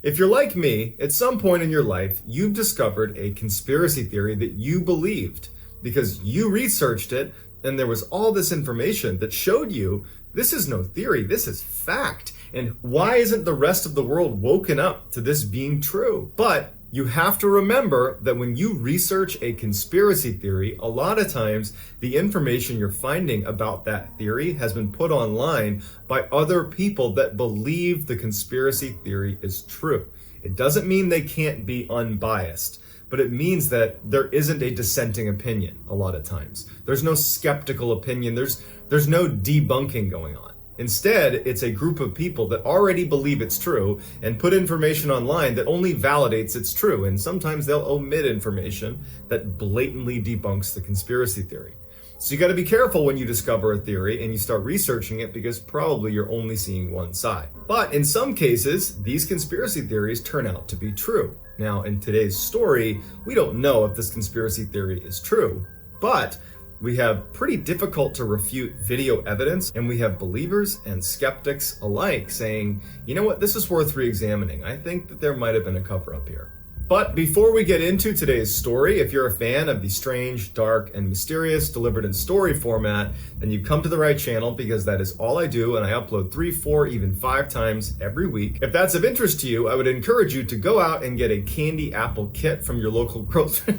If you're like me, at some point in your life, you've discovered a conspiracy theory that you believed because you researched it and there was all this information that showed you this is no theory, this is fact. And why isn't the rest of the world woken up to this being true? But you have to remember that when you research a conspiracy theory, a lot of times the information you're finding about that theory has been put online by other people that believe the conspiracy theory is true. It doesn't mean they can't be unbiased, but it means that there isn't a dissenting opinion a lot of times. There's no skeptical opinion, there's no debunking going on. Instead, it's a group of people that already believe it's true and put information online that only validates it's true. And sometimes they'll omit information that blatantly debunks the conspiracy theory. So you got to be careful when you discover a theory and you start researching it because probably you're only seeing one side. But in some cases, these conspiracy theories turn out to be true. Now, in today's story, we don't know if this conspiracy theory is true, but we have pretty difficult to refute video evidence, and we have believers and skeptics alike saying, you know what, this is worth re-examining. I think that there might have been a cover-up here. But before we get into today's story, if you're a fan of the strange, dark, and mysterious delivered in story format, then you've come to the right channel because that is all I do, and I upload 3, 4, even 5 times every week. If that's of interest to you, I would encourage you to go out and get a candy apple kit from your local grocery.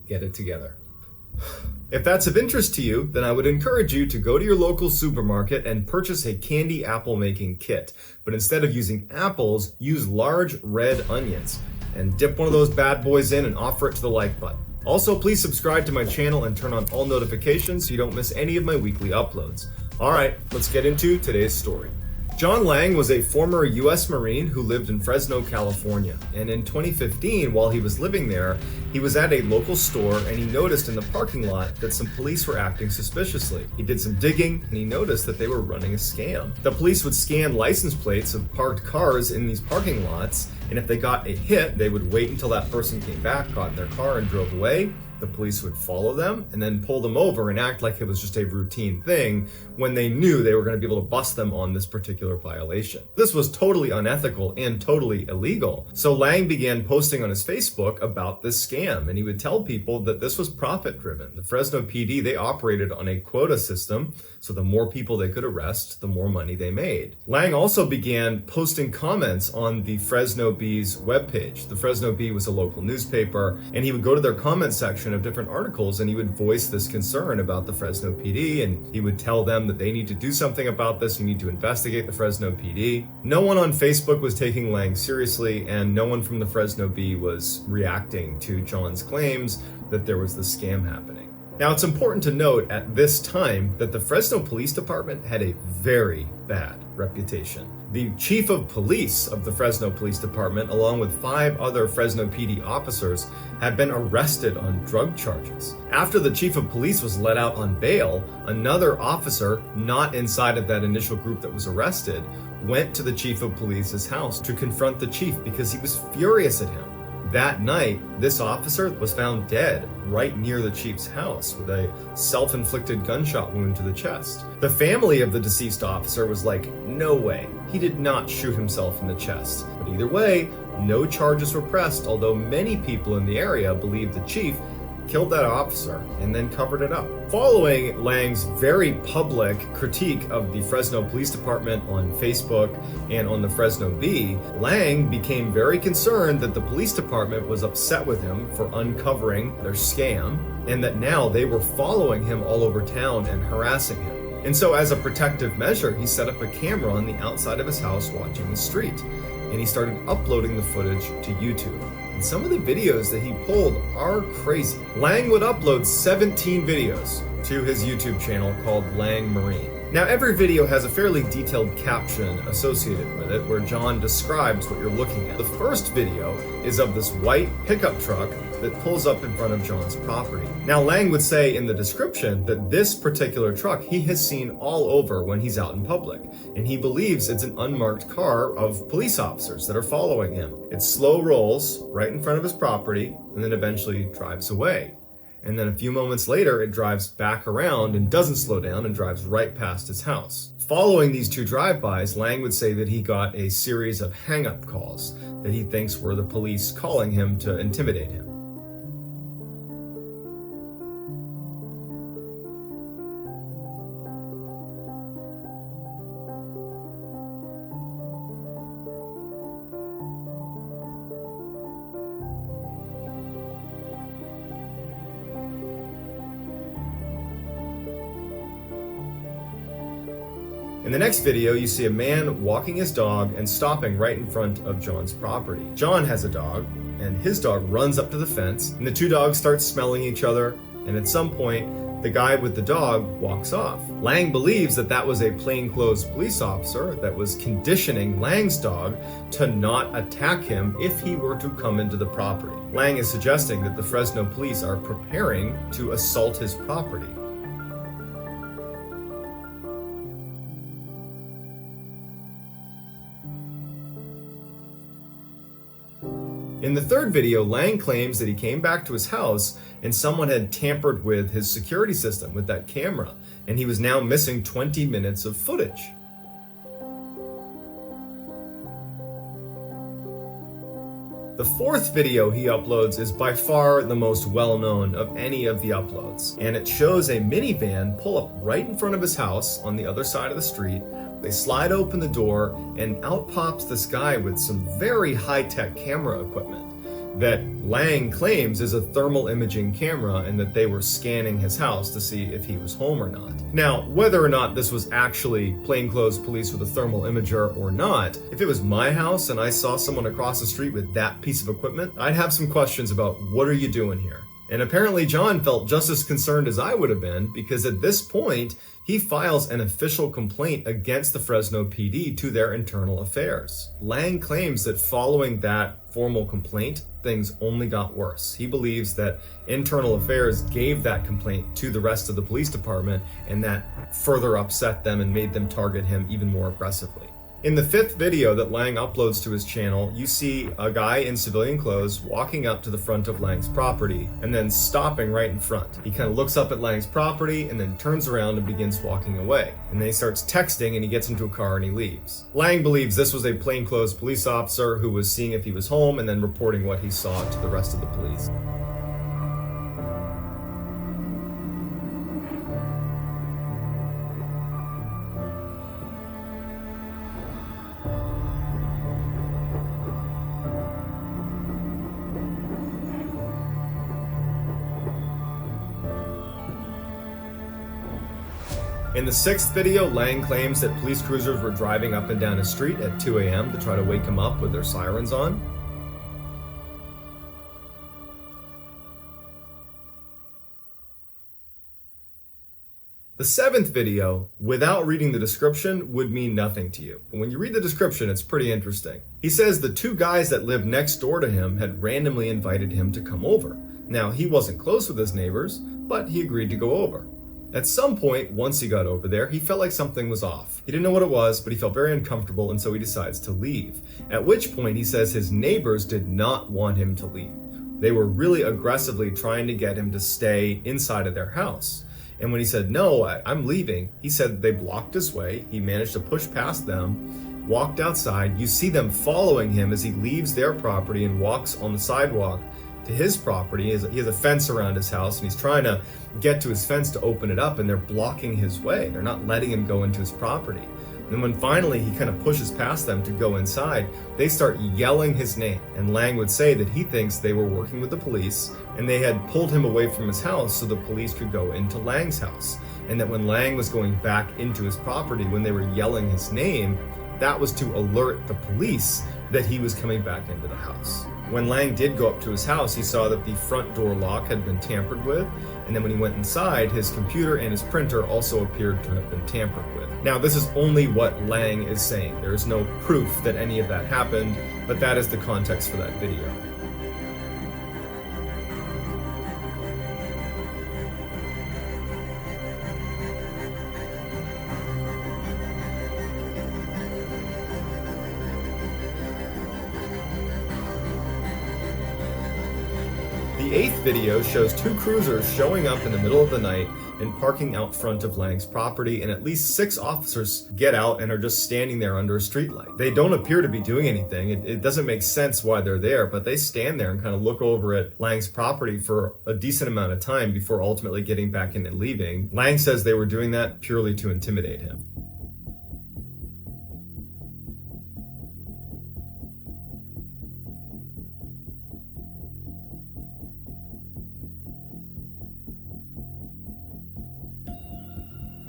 Get it together. If that's of interest to you, then I would encourage you to go to your local supermarket and purchase a candy apple making kit. But instead of using apples, use large red onions and dip one of those bad boys in and offer it to the like button. Also, please subscribe to my channel and turn on all notifications so you don't miss any of my weekly uploads. All right, let's get into today's story. John Lang was a former U.S. Marine who lived in Fresno, California. And in 2015, while he was living there, he was at a local store and he noticed in the parking lot that some police were acting suspiciously. He did some digging and he noticed that they were running a scam. The police would scan license plates of parked cars in these parking lots, and if they got a hit, they would wait until that person came back, got in their car, and drove away. The police would follow them and then pull them over and act like it was just a routine thing when they knew they were going to be able to bust them on this particular violation. This was totally unethical and totally illegal. So Lang began posting on his Facebook about this scam, and he would tell people that this was profit driven. The Fresno PD, they operated on a quota system, so the more people they could arrest, the more money they made. Lang also began posting comments on the Fresno Bee's webpage. The Fresno Bee was a local newspaper, and he would go to their comment section of different articles and he would voice this concern about the Fresno PD, and he would tell them that they need to do something about this. You need to investigate the Fresno PD. No one on Facebook was taking Lang seriously, and no one from the Fresno Bee was reacting to John's claims that there was this scam happening. Now, it's important to note at this time that the Fresno Police Department had a very bad reputation. The chief of police of the Fresno Police Department, along with 5 other Fresno PD officers, had been arrested on drug charges. After the chief of police was let out on bail, another officer, not inside of that initial group that was arrested, went to the chief of police's house to confront the chief because he was furious at him. That night, this officer was found dead right near the chief's house with a self-inflicted gunshot wound to the chest. The family of the deceased officer was like, no way, he did not shoot himself in the chest. But either way, no charges were pressed, although many people in the area believed the chief killed that officer and then covered it up. Following Lang's very public critique of the Fresno Police Department on Facebook and on the Fresno Bee, Lang became very concerned that the police department was upset with him for uncovering their scam, and that now they were following him all over town and harassing him. And so as a protective measure, he set up a camera on the outside of his house watching the street, and he started uploading the footage to YouTube. And some of the videos that he pulled are crazy. Lang would upload 17 videos to his YouTube channel called Lang Marine. Now, every video has a fairly detailed caption associated with it where John describes what you're looking at. The first video is of this white pickup truck that pulls up in front of John's property. Now, Lang would say in the description that this particular truck he has seen all over when he's out in public, and he believes it's an unmarked car of police officers that are following him. It slow rolls right in front of his property and then eventually drives away. and then a few moments later it drives back around and doesn't slow down and drives right past his house. Following these two drive-bys, Lang would say that he got a series of hang-up calls that he thinks were the police calling him to intimidate him. In the next video, you see a man walking his dog and stopping right in front of John's property. John has a dog, and his dog runs up to the fence, and the two dogs start smelling each other, and at some point, the guy with the dog walks off. Lang believes that that was a plainclothes police officer that was conditioning Lang's dog to not attack him if he were to come into the property. Lang is suggesting that the Fresno police are preparing to assault his property. In the third video, Lang claims that he came back to his house and someone had tampered with his security system with that camera, and he was now missing 20 minutes of footage. The fourth video he uploads is by far the most well-known of any of the uploads, and it shows a minivan pull up right in front of his house on the other side of the street. They slide open the door, and out pops this guy with some very high-tech camera equipment that Lang claims is a thermal imaging camera and that they were scanning his house to see if he was home or not. Now, whether or not this was actually plainclothes police with a thermal imager or not, if it was my house and I saw someone across the street with that piece of equipment, I'd have some questions about what are you doing here? And apparently John felt just as concerned as I would have been, because at this point, he files an official complaint against the Fresno PD to their internal affairs. Lang claims that following that formal complaint, things only got worse. He believes that internal affairs gave that complaint to the rest of the police department, and that further upset them and made them target him even more aggressively. In the fifth video that Lang uploads to his channel, you see a guy in civilian clothes walking up to the front of Lang's property and then stopping right in front. He kind of looks up at Lang's property and then turns around and begins walking away. And then he starts texting and he gets into a car and he leaves. Lang believes this was a plainclothes police officer who was seeing if he was home and then reporting what he saw to the rest of the police. In the sixth video, Lang claims that police cruisers were driving up and down his street at 2 a.m. to try to wake him up with their sirens on. The seventh video, without reading the description, would mean nothing to you. But when you read the description, it's pretty interesting. He says the two guys that lived next door to him had randomly invited him to come over. Now, he wasn't close with his neighbors, but he agreed to go over. At some point, once he got over there, he felt like something was off. He didn't know what it was, but he felt very uncomfortable, and so he decides to leave. At which point, he says his neighbors did not want him to leave. They were really aggressively trying to get him to stay inside of their house. And when he said, no, I'm leaving, he said they blocked his way. He managed to push past them, walked outside. You see them following him as he leaves their property and walks on the sidewalk to his property. He has a fence around his house, and he's trying to get to his fence to open it up, and they're blocking his way. They're not letting him go into his property. And when finally he kind of pushes past them to go inside, they start yelling his name. And Lang would say that he thinks they were working with the police, and they had pulled him away from his house so the police could go into Lang's house. And that when Lang was going back into his property, when they were yelling his name, that was to alert the police that he was coming back into the house. When Lang did go up to his house, he saw that the front door lock had been tampered with, and then when he went inside, his computer and his printer also appeared to have been tampered with. Now, this is only what Lang is saying. There is no proof that any of that happened, but that is the context for that video. The 8th video shows 2 cruisers showing up in the middle of the night and parking out front of Lang's property, and at least 6 officers get out and are just standing there under a streetlight. They don't appear to be doing anything. It doesn't make sense why they're there, but they stand there and kind of look over at Lang's property for a decent amount of time before ultimately getting back in and leaving. Lang says they were doing that purely to intimidate him.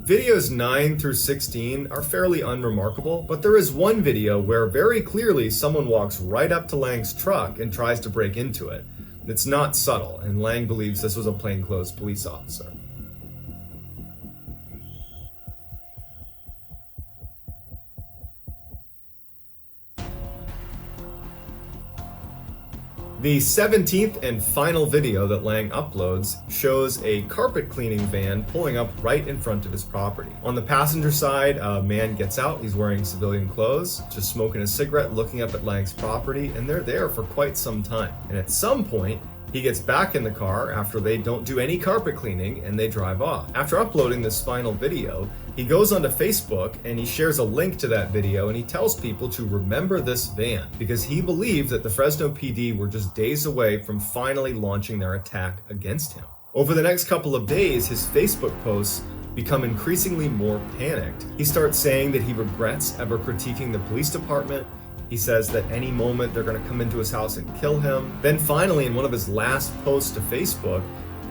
Videos 9 through 16 are fairly unremarkable, but there is one video where very clearly someone walks right up to Lang's truck and tries to break into it. It's not subtle, and Lang believes this was a plainclothes police officer. The 17th and final video that Lang uploads shows a carpet cleaning van pulling up right in front of his property. On the passenger side, a man gets out. He's wearing civilian clothes, just smoking a cigarette, looking up at Lang's property, and they're there for quite some time. And at some point, he gets back in the car after they don't do any carpet cleaning and they drive off. After uploading this final video, he goes onto Facebook and he shares a link to that video and he tells people to remember this van because he believed that the Fresno PD were just days away from finally launching their attack against him. Over the next couple of days, his Facebook posts become increasingly more panicked. He starts saying that he regrets ever critiquing the police department. He says that any moment they're going to come into his house and kill him. Then finally, in one of his last posts to Facebook,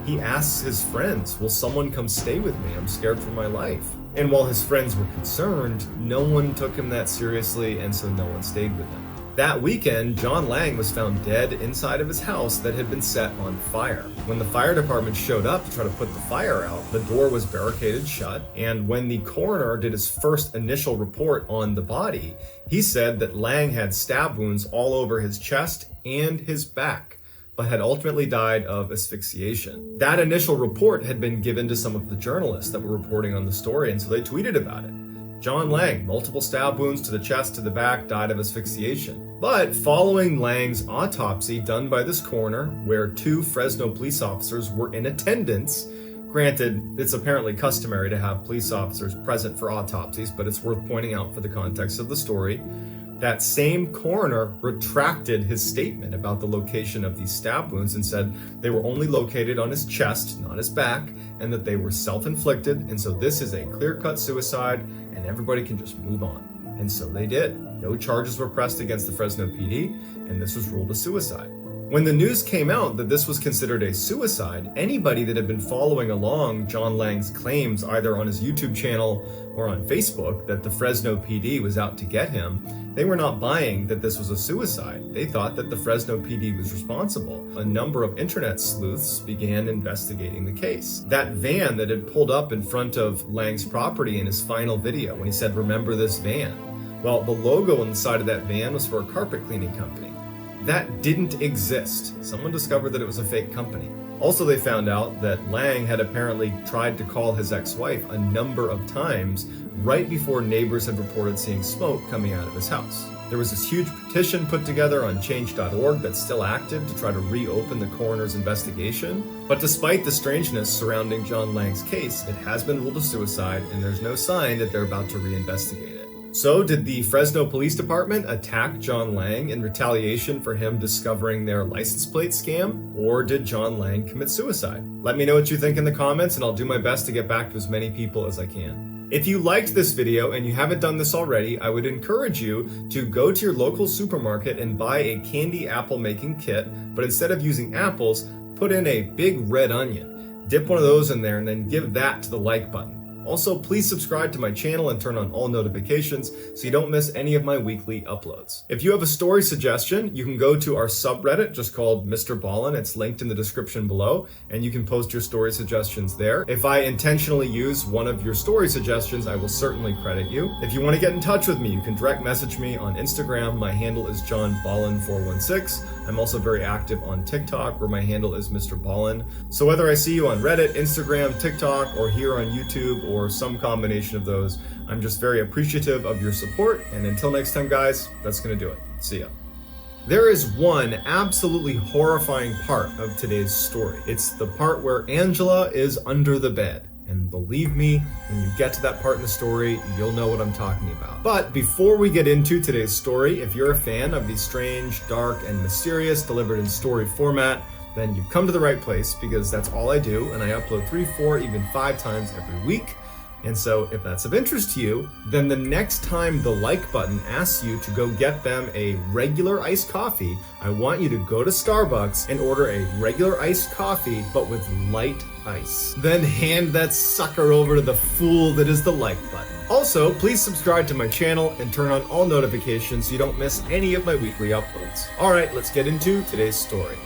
he asks his friends, will someone come stay with me? I'm scared for my life. And while his friends were concerned, no one took him that seriously, and so no one stayed with him. That weekend, John Lang was found dead inside of his house that had been set on fire. When the fire department showed up to try to put the fire out, the door was barricaded shut, and when the coroner did his first initial report on the body, he said that Lang had stab wounds all over his chest and his back, but had ultimately died of asphyxiation. That initial report had been given to some of the journalists that were reporting on the story, and so they tweeted about it. John Lang, multiple stab wounds to the chest, to the back, died of asphyxiation. But following Lang's autopsy done by this coroner, where 2 Fresno police officers were in attendance, granted, it's apparently customary to have police officers present for autopsies, but it's worth pointing out for the context of the story, that same coroner retracted his statement about the location of these stab wounds and said they were only located on his chest, not his back, and that they were self-inflicted, and so this is a clear-cut suicide, and everybody can just move on. And so they did. No charges were pressed against the Fresno PD, and this was ruled a suicide. When the news came out that this was considered a suicide, anybody that had been following along John Lang's claims either on his YouTube channel or on Facebook that the Fresno PD was out to get him, they were not buying that this was a suicide. They thought that the Fresno PD was responsible. A number of internet sleuths began investigating the case. That van that had pulled up in front of Lang's property in his final video when he said, "Remember this van," well, the logo on the side of that van was for a carpet cleaning company. That didn't exist. Someone discovered that it was a fake company. Also, they found out that Lang had apparently tried to call his ex-wife a number of times right before neighbors had reported seeing smoke coming out of his house. There was this huge petition put together on change.org that's still active to try to reopen the coroner's investigation. But despite the strangeness surrounding John Lang's case, it has been ruled a suicide, and there's no sign that they're about to reinvestigate it. So, did the Fresno Police Department attack John Lang in retaliation for him discovering their license plate scam? Or did John Lang commit suicide? Let me know what you think in the comments, and I'll do my best to get back to as many people as I can. If you liked this video and you haven't done this already, I would encourage you to go to your local supermarket and buy a candy apple making kit, but instead of using apples, put in a big red onion. Dip one of those in there and then give that to the like button. Also, please subscribe to my channel and turn on all notifications so you don't miss any of my weekly uploads. If you have a story suggestion, you can go to our subreddit just called MrBallen. It's linked in the description below, and you can post your story suggestions there. If I intentionally use one of your story suggestions, I will certainly credit you. If you want to get in touch with me, you can direct message me on Instagram. My handle is JohnBallen416. I'm also very active on TikTok, where my handle is MrBallen. So whether I see you on Reddit, Instagram, TikTok, or here on YouTube, or some combination of those, I'm just very appreciative of your support. And until next time, guys, that's gonna do it. See ya. There is one absolutely horrifying part of today's story. It's the part where Angela is under the bed. And believe me, when you get to that part in the story, you'll know what I'm talking about. But before we get into today's story, if you're a fan of the strange, dark, and mysterious delivered in story format, then you've come to the right place, because that's all I do, and I upload 3, 4, even 5 times every week. And so if that's of interest to you, then the next time the like button asks you to go get them a regular iced coffee, I want you to go to Starbucks and order a regular iced coffee, but with light ice. Then hand that sucker over to the fool that is the like button. Also, please subscribe to my channel and turn on all notifications so you don't miss any of my weekly uploads. All right, let's get into today's story.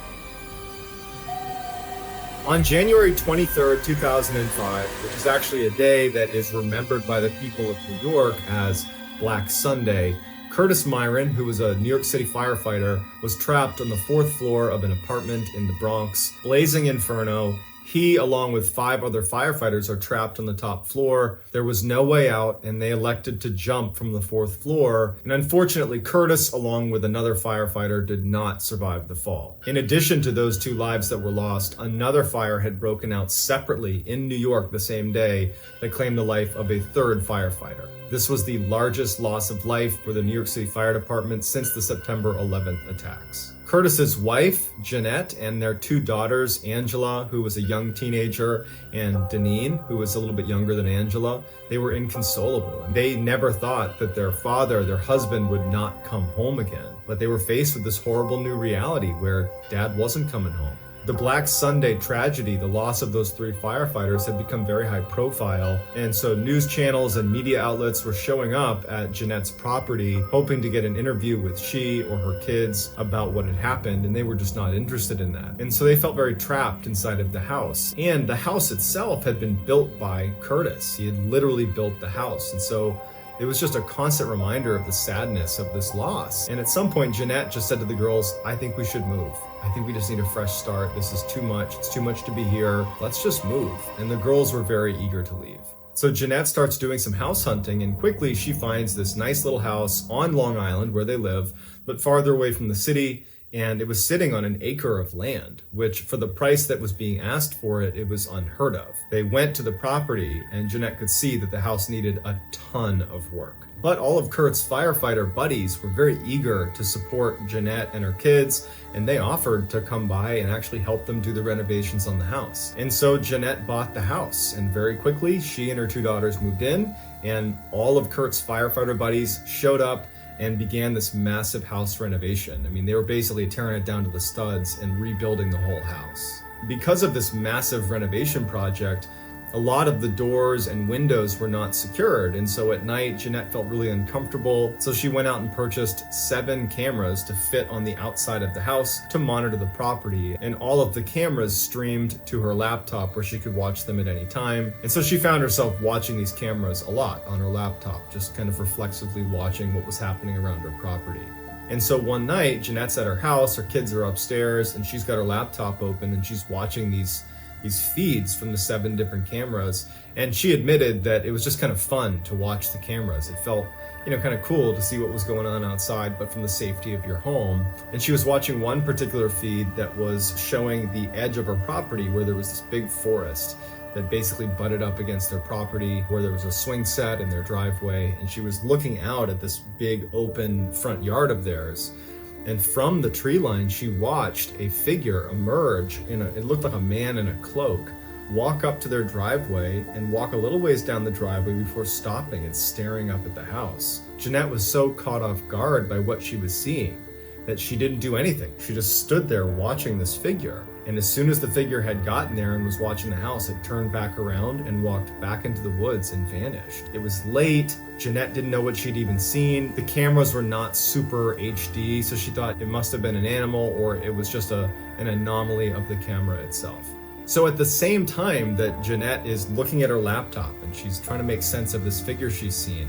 On January 23rd, 2005, which is actually a day that is remembered by the people of New York as Black Sunday, Curtis Myron, who was a New York City firefighter, was trapped on the 4th floor of an apartment in the Bronx. Blazing inferno. He, along with 5 other firefighters, are trapped on the top floor. There was no way out, and they elected to jump from the 4th floor. And unfortunately, Curtis, along with another firefighter, did not survive the fall. In addition to those 2 lives that were lost, another fire had broken out separately in New York the same day that claimed the life of a 3rd firefighter. This was the largest loss of life for the New York City Fire Department since the September 11th attacks. Curtis's wife, Jeanette, and their 2 daughters, Angela, who was a young teenager, and Deneen, who was a little bit younger than Angela, they were inconsolable. And they never thought that their father, their husband, would not come home again. But they were faced with this horrible new reality where Dad wasn't coming home. The Black Sunday tragedy, the loss of those 3 firefighters, had become very high profile, and so news channels and media outlets were showing up at Jeanette's property, hoping to get an interview with she or her kids about what had happened, and they were just not interested in that. And so they felt very trapped inside of the house. And the house itself had been built by Curtis. He had literally built the house, and so it was just a constant reminder of the sadness of this loss. And at some point, Jeanette just said to the girls, "I think we should move. I think we just need a fresh start. This is too much. It's too much to be here. Let's just move." And the girls were very eager to leave. So Jeanette starts doing some house hunting, and quickly she finds this nice little house on Long Island where they live, but farther away from the city. And it was sitting on an acre of land, which for the price that was being asked for it, it was unheard of. They went to the property, and Jeanette could see that the house needed a ton of work. But all of Kurt's firefighter buddies were very eager to support Jeanette and her kids, and they offered to come by and actually help them do the renovations on the house. And so Jeanette bought the house, and very quickly she and her 2 daughters moved in, and all of Kurt's firefighter buddies showed up and began this massive house renovation. I mean, they were basically tearing it down to the studs and rebuilding the whole house. Because of this massive renovation project, a lot of the doors and windows were not secured, and so at night Jeanette felt really uncomfortable, so she went out and purchased 7 cameras to fit on the outside of the house to monitor the property, and all of the cameras streamed to her laptop where she could watch them at any time. And so she found herself watching these cameras a lot on her laptop, just kind of reflexively watching what was happening around her property. And so one night, Jeanette's at her house, her kids are upstairs, and she's got her laptop open and she's watching these feeds from the 7 different cameras, and she admitted that it was just kind of fun to watch the cameras. It felt, kind of cool to see what was going on outside, but from the safety of your home. And she was watching one particular feed that was showing the edge of her property where there was this big forest that basically butted up against their property, where there was a swing set in their driveway, and she was looking out at this big open front yard of theirs. And from the tree line, she watched a figure emerge it looked like a man in a cloak, walk up to their driveway and walk a little ways down the driveway before stopping and staring up at the house. Jeanette was so caught off guard by what she was seeing that she didn't do anything. She just stood there watching this figure. And as soon as the figure had gotten there and was watching the house, it turned back around and walked back into the woods and vanished. It was late. Jeanette didn't know what she'd even seen. The cameras were not super HD, so she thought it must have been an animal or it was just an anomaly of the camera itself. So at the same time that Jeanette is looking at her laptop and she's trying to make sense of this figure she's seen,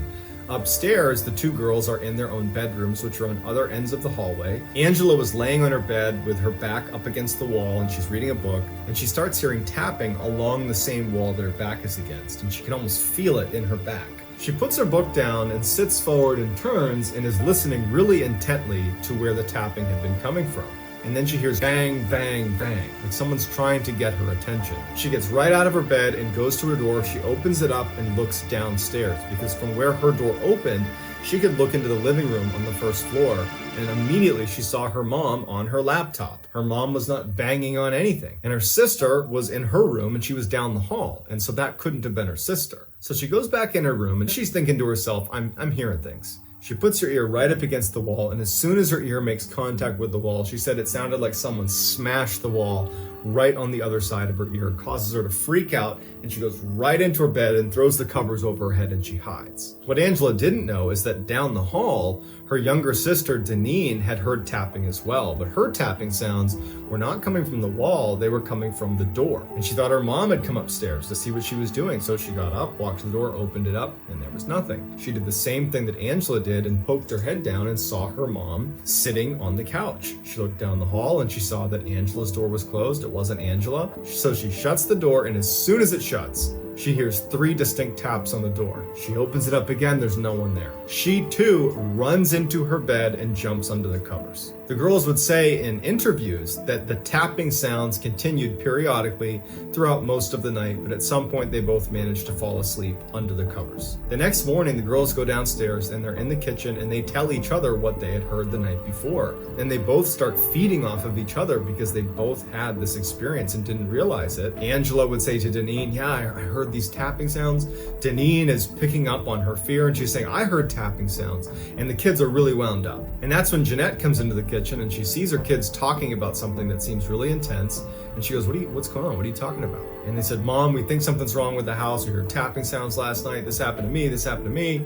upstairs, the 2 girls are in their own bedrooms, which are on other ends of the hallway. Angela was laying on her bed with her back up against the wall, and she's reading a book, and she starts hearing tapping along the same wall that her back is against, and she can almost feel it in her back. She puts her book down and sits forward and turns and is listening really intently to where the tapping had been coming from. And then she hears bang, bang, bang, like someone's trying to get her attention. She gets right out of her bed and goes to her door. She opens it up and looks downstairs, because from where her door opened, she could look into the living room on the first floor, and immediately she saw her mom on her laptop. Her mom was not banging on anything, and her sister was in her room and she was down the hall, and so that couldn't have been her sister. So she goes back in her room and she's thinking to herself, I'm hearing things. She puts her ear right up against the wall, and as soon as her ear makes contact with the wall, she said it sounded like someone smashed the wall right on the other side of her ear. It causes her to freak out, and she goes right into her bed and throws the covers over her head and she hides. What Angela didn't know is that down the hall, her younger sister, Deneen, had heard tapping as well, but her tapping sounds were not coming from the wall, they were coming from the door. And she thought her mom had come upstairs to see what she was doing, so she got up, walked to the door, opened it up, and there was nothing. She did the same thing that Angela did and poked her head down and saw her mom sitting on the couch. She looked down the hall and she saw that Angela's door was closed. It wasn't Angela. So she shuts the door, and as soon as it shuts, she hears 3 distinct taps on the door. She opens it up again, there's no one there. She too runs into her bed and jumps under the covers. The girls would say in interviews that the tapping sounds continued periodically throughout most of the night, but at some point they both managed to fall asleep under the covers. The next morning, the girls go downstairs and they're in the kitchen and they tell each other what they had heard the night before. And they both start feeding off of each other because they both had this experience and didn't realize it. Angela would say to Deneen, yeah, I heard these tapping sounds. Deneen is picking up on her fear and she's saying, I heard tapping sounds. And the kids are really wound up. And that's when Jeanette comes into the kitchen and she sees her kids talking about something that seems really intense. And she goes, what's going on? What are you talking about? And they said, Mom, we think something's wrong with the house. We heard tapping sounds last night. This happened to me. This happened to me.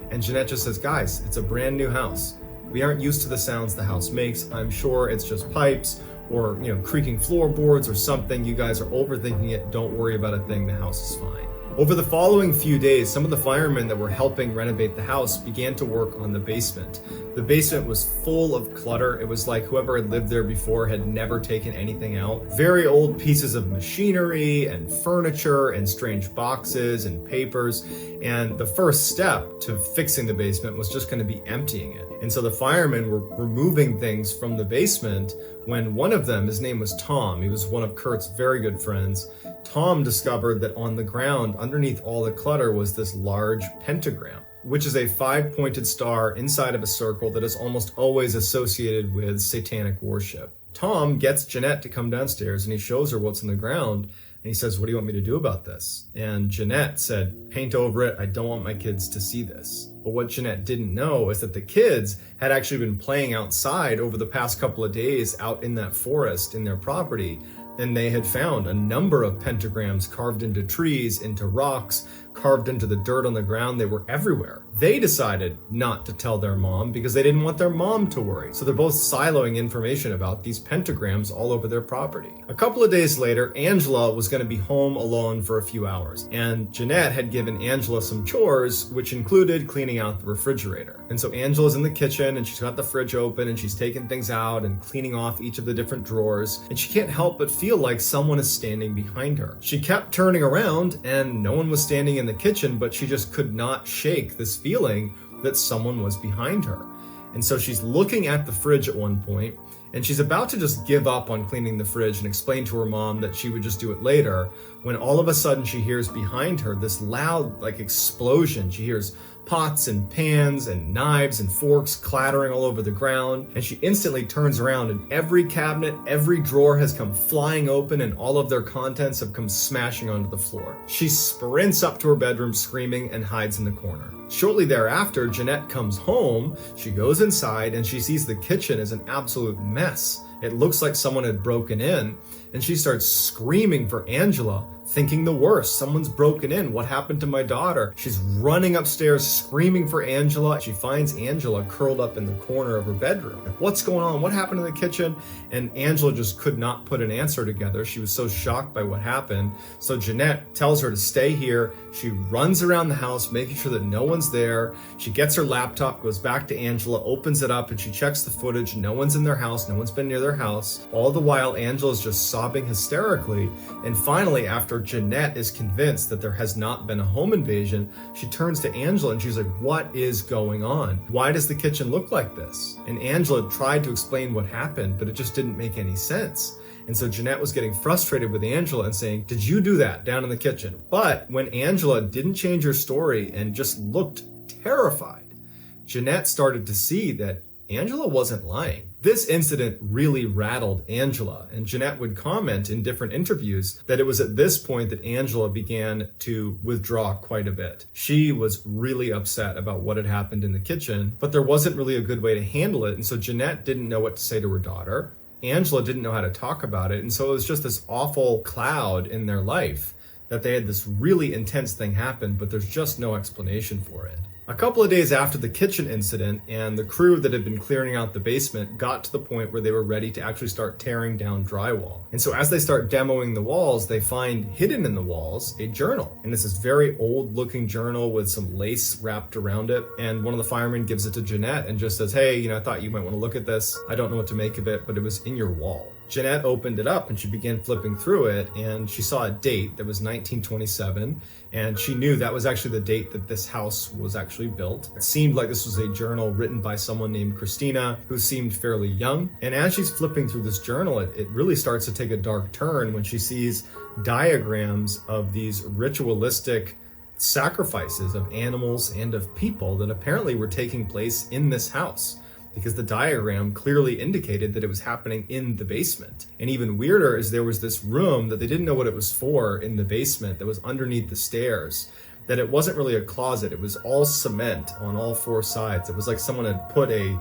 And Jeanette just says, guys, it's a brand new house. We aren't used to the sounds the house makes. I'm sure it's just pipes or, creaking floorboards or something. You guys are overthinking it. Don't worry about a thing. The house is fine. Over the following few days, some of the firemen that were helping renovate the house began to work on the basement. The basement was full of clutter. It was like whoever had lived there before had never taken anything out. Very old pieces of machinery and furniture and strange boxes and papers. And the first step to fixing the basement was just going to be emptying it. And so the firemen were removing things from the basement when one of them, his name was Tom, he was one of Kurt's very good friends. Tom discovered that on the ground underneath all the clutter was this large pentagram, which is a 5-pointed star inside of a circle that is almost always associated with satanic worship. Tom gets Jeanette to come downstairs and he shows her what's on the ground. And he says, what do you want me to do about this? And Jeanette said, paint over it. I don't want my kids to see this. But what Jeanette didn't know is that the kids had actually been playing outside over the past couple of days out in that forest in their property. And they had found a number of pentagrams carved into trees, into rocks, carved into the dirt on the ground. They were everywhere. They decided not to tell their mom because they didn't want their mom to worry. So they're both siloing information about these pentagrams all over their property. A couple of days later, Angela was going to be home alone for a few hours. And Jeanette had given Angela some chores, which included cleaning out the refrigerator. And so Angela's in the kitchen and she's got the fridge open and she's taking things out and cleaning off each of the different drawers. And she can't help but feel like someone is standing behind her. She kept turning around and no one was standing in the kitchen, but she just could not shake this feeling that someone was behind her. And so she's looking at the fridge at one point, and she's about to just give up on cleaning the fridge and explain to her mom that she would just do it later, when all of a sudden she hears behind her this loud explosion. She hears pots and pans and knives and forks clattering all over the ground, and she instantly turns around and every cabinet, every drawer has come flying open and all of their contents have come smashing onto the floor. She sprints up to her bedroom screaming and hides in the corner. Shortly thereafter, Jeanette comes home, she goes inside and she sees the kitchen is an absolute mess. It looks like someone had broken in, and she starts screaming for Angela, thinking the worst. Someone's broken in. What happened to my daughter? She's running upstairs screaming for Angela. She finds Angela curled up in the corner of her bedroom. What's going on? What happened in the kitchen? And Angela just could not put an answer together. She was so shocked by what happened. So Jeanette tells her to stay here. She runs around the house, making sure that no one's there. She gets her laptop, goes back to Angela, opens it up, and she checks the footage. No one's in their house. No one's been near their their house. All the while, Angela's just sobbing hysterically. And finally, after Jeanette is convinced that there has not been a home invasion, she turns to Angela and she's like, what is going on? Why does the kitchen look like this? And Angela tried to explain what happened, but it just didn't make any sense. And so Jeanette was getting frustrated with Angela and saying, did you do that down in the kitchen? But when Angela didn't change her story and just looked terrified, Jeanette started to see that Angela wasn't lying. This incident really rattled Angela, and Jeanette would comment in different interviews that it was at this point that Angela began to withdraw quite a bit. She was really upset about what had happened in the kitchen, but there wasn't really a good way to handle it, and so Jeanette didn't know what to say to her daughter. Angela didn't know how to talk about it, and so it was just this awful cloud in their life that they had this really intense thing happen, but there's just no explanation for it. A couple of days after the kitchen incident, and the crew that had been clearing out the basement got to the point where they were ready to actually start tearing down drywall. And so as they start demoing the walls, they find hidden in the walls a journal. And it's this very old looking journal with some lace wrapped around it. And one of the firemen gives it to Jeanette and just says, hey, I thought you might want to look at this. I don't know what to make of it, but it was in your wall. Jeanette opened it up and she began flipping through it, and she saw a date that was 1927, and she knew that was actually the date that this house was actually built. It seemed like this was a journal written by someone named Christina, who seemed fairly young. And as she's flipping through this journal, it really starts to take a dark turn when she sees diagrams of these ritualistic sacrifices of animals and of people that apparently were taking place in this house, because the diagram clearly indicated that it was happening in the basement. And even weirder is there was this room that they didn't know what it was for in the basement that was underneath the stairs, that it wasn't really a closet. It was all cement on all four sides. It was like someone had put a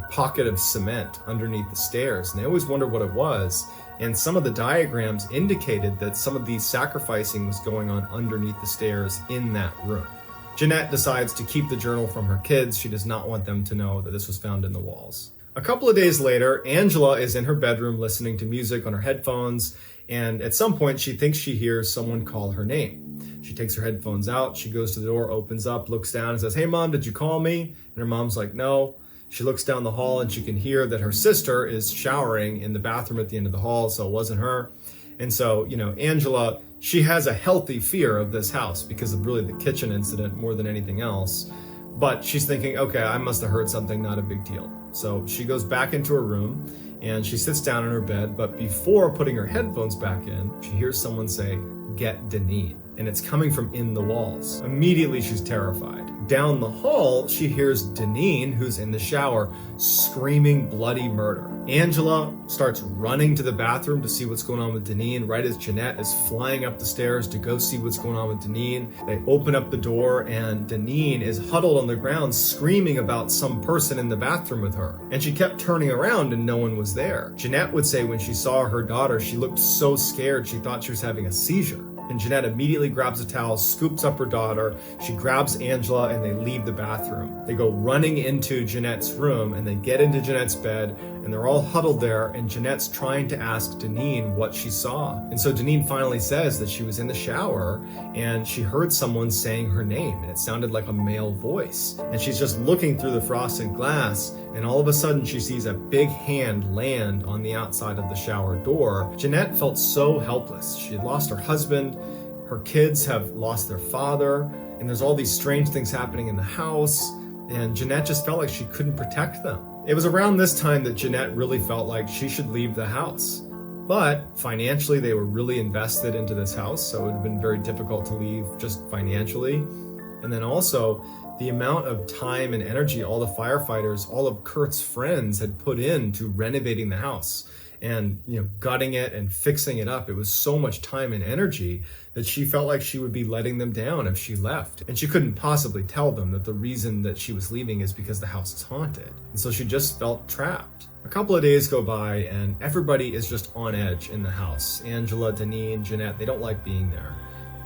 pocket of cement underneath the stairs, and they always wondered what it was. And some of the diagrams indicated that some of these sacrificing was going on underneath the stairs in that room. Jeanette decides to keep the journal from her kids. She does not want them to know that this was found in the walls. A couple of days later, Angela is in her bedroom listening to music on her headphones, and at some point she thinks she hears someone call her name. She takes her headphones out, she goes to the door, opens up, looks down and says, hey mom, did you call me? And her mom's like, no. She looks down the hall and she can hear that her sister is showering in the bathroom at the end of the hall, so it wasn't her. And so, Angela, she has a healthy fear of this house because of really the kitchen incident more than anything else. But she's thinking, okay, I must have heard something, not a big deal. So she goes back into her room and she sits down in her bed. But before putting her headphones back in, she hears someone say, get Deneen. And it's coming from in the walls. Immediately, she's terrified. Down the hall, she hears Deneen, who's in the shower, screaming bloody murder. Angela starts running to the bathroom to see what's going on with Deneen, right as Jeanette is flying up the stairs to go see what's going on with Deneen. They open up the door, and Deneen is huddled on the ground screaming about some person in the bathroom with her. And she kept turning around and no one was there. Jeanette would say when she saw her daughter, she looked so scared she thought she was having a seizure. And Jeanette immediately grabs a towel, scoops up her daughter, she grabs Angela, and they leave the bathroom. They go running into Jeanette's room, and they get into Jeanette's bed, and they're all huddled there, and Jeanette's trying to ask Deneen what she saw. And so Deneen finally says that she was in the shower, and she heard someone saying her name, and it sounded like a male voice. And she's just looking through the frosted glass, and all of a sudden she sees a big hand land on the outside of the shower door. Jeanette felt so helpless. She had lost her husband, her kids have lost their father, and there's all these strange things happening in the house, and Jeanette just felt like she couldn't protect them. It was around this time that Jeanette really felt like she should leave the house. But financially, they were really invested into this house, so it would have been very difficult to leave just financially. And then also, the amount of time and energy all the firefighters, all of Kurt's friends had put into renovating the house and gutting it and fixing it up. It was so much time and energy that she felt like she would be letting them down if she left. And she couldn't possibly tell them that the reason that she was leaving is because the house is haunted. And so she just felt trapped. A couple of days go by and everybody is just on edge in the house. Angela, Deneen, Jeanette, they don't like being there.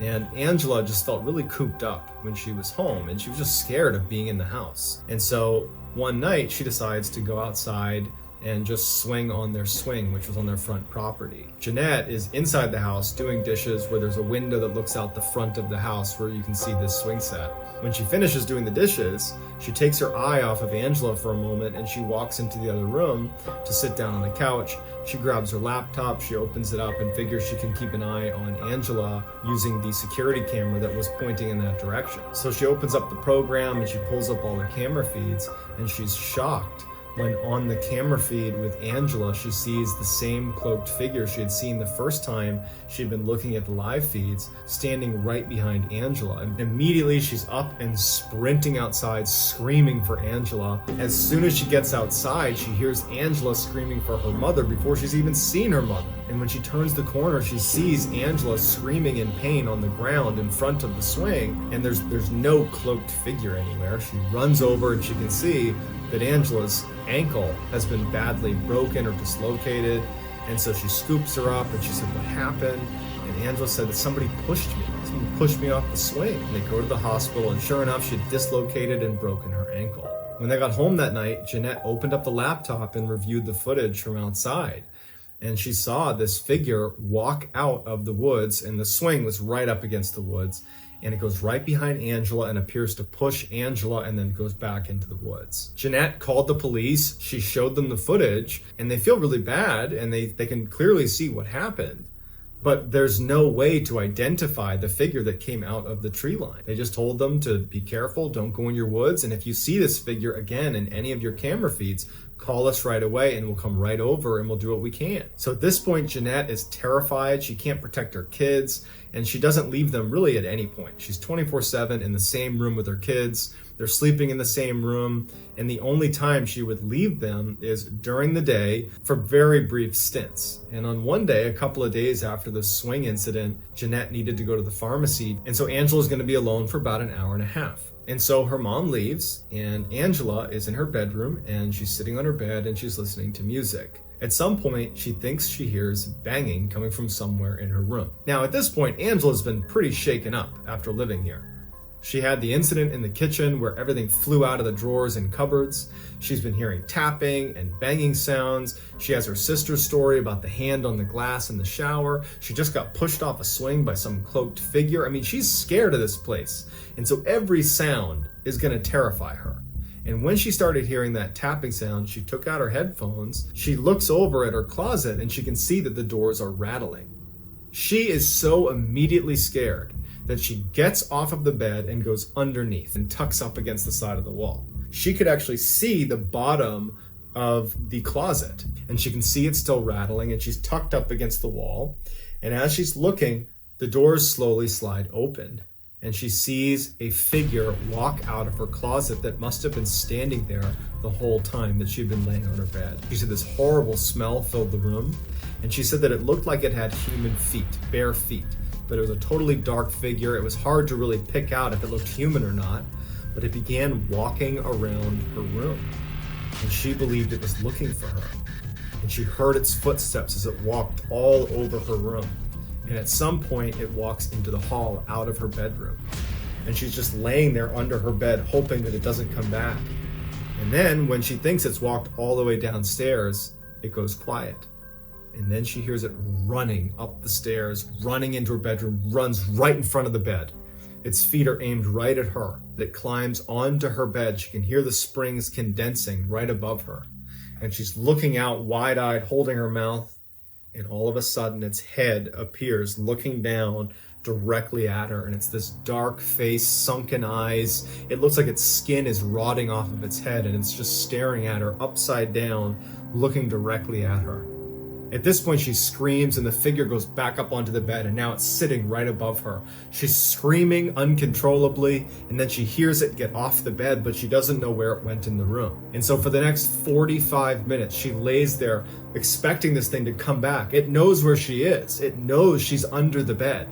And Angela just felt really cooped up when she was home, and she was just scared of being in the house. And so one night she decides to go outside and just swing on their swing, which was on their front property. Jeanette is inside the house doing dishes where there's a window that looks out the front of the house where you can see this swing set. When she finishes doing the dishes, she takes her eye off of Angela for a moment and she walks into the other room to sit down on the couch. She grabs her laptop, she opens it up and figures she can keep an eye on Angela using the security camera that was pointing in that direction. So she opens up the program and she pulls up all her camera feeds, and she's shocked when on the camera feed with Angela, she sees the same cloaked figure she had seen the first time she'd been looking at the live feeds, standing right behind Angela. And immediately she's up and sprinting outside, screaming for Angela. As soon as she gets outside, she hears Angela screaming for her mother before she's even seen her mother. And when she turns the corner, she sees Angela screaming in pain on the ground in front of the swing, and there's no cloaked figure anywhere. She runs over and she can see that Angela's ankle has been badly broken or dislocated, and so she scoops her up and she said, "What happened?" And Angela said that somebody pushed me off the swing. And they go to the hospital, and sure enough, she had dislocated and broken her ankle. When they got home that night, Jeanette opened up the laptop and reviewed the footage from outside, and she saw this figure walk out of the woods, and the swing was right up against the woods, and it goes right behind Angela and appears to push Angela and then goes back into the woods. Jeanette called the police, she showed them the footage, and they feel really bad, and they can clearly see what happened. But there's no way to identify the figure that came out of the tree line. They just told them to be careful, don't go in your woods, and if you see this figure again in any of your camera feeds, call us right away and we'll come right over and we'll do what we can. So at this point, Jeanette is terrified. She can't protect her kids, and she doesn't leave them really at any point. She's 24/7 in the same room with her kids. They're sleeping in the same room, and the only time she would leave them is during the day for very brief stints. And on one day, a couple of days after the swing incident, Jeanette needed to go to the pharmacy, and so Angela's going to be alone for about an hour and a half. And so her mom leaves, and Angela is in her bedroom, and she's sitting on her bed, and she's listening to music. At some point, she thinks she hears banging coming from somewhere in her room. Now, at this point, Angela's been pretty shaken up after living here. She had the incident in the kitchen where everything flew out of the drawers and cupboards. She's been hearing tapping and banging sounds. She has her sister's story about the hand on the glass in the shower. She just got pushed off a swing by some cloaked figure. I mean, she's scared of this place. And so every sound is going to terrify her. And when she started hearing that tapping sound, she took out her headphones. She looks over at her closet and she can see that the doors are rattling. She is so immediately scared that she gets off of the bed and goes underneath and tucks up against the side of the wall. She could actually see the bottom of the closet, and she can see it still rattling, and she's tucked up against the wall. And as she's looking, the doors slowly slide open, and she sees a figure walk out of her closet that must have been standing there the whole time that she'd been laying on her bed. She said this horrible smell filled the room, and she said that it looked like it had human feet, bare feet. But it was a totally dark figure. It was hard to really pick out if it looked human or not, but it began walking around her room, and she believed it was looking for her. And she heard its footsteps as it walked all over her room. And at some point, it walks into the hall out of her bedroom. And she's just laying there under her bed, hoping that it doesn't come back. And then when she thinks it's walked all the way downstairs, it goes quiet. And then she hears it running up the stairs, running into her bedroom, runs right in front of the bed. Its feet are aimed right at her. It climbs onto her bed. She can hear the springs condensing right above her. And she's looking out wide-eyed, holding her mouth. And all of a sudden, its head appears looking down directly at her. And it's this dark face, sunken eyes. It looks like its skin is rotting off of its head. And it's just staring at her upside down, looking directly at her. At this point, she screams and the figure goes back up onto the bed, and now it's sitting right above her. She's screaming uncontrollably, and then she hears it get off the bed, but she doesn't know where it went in the room. And so for the next 45 minutes, she lays there expecting this thing to come back. It knows where she is. It knows she's under the bed.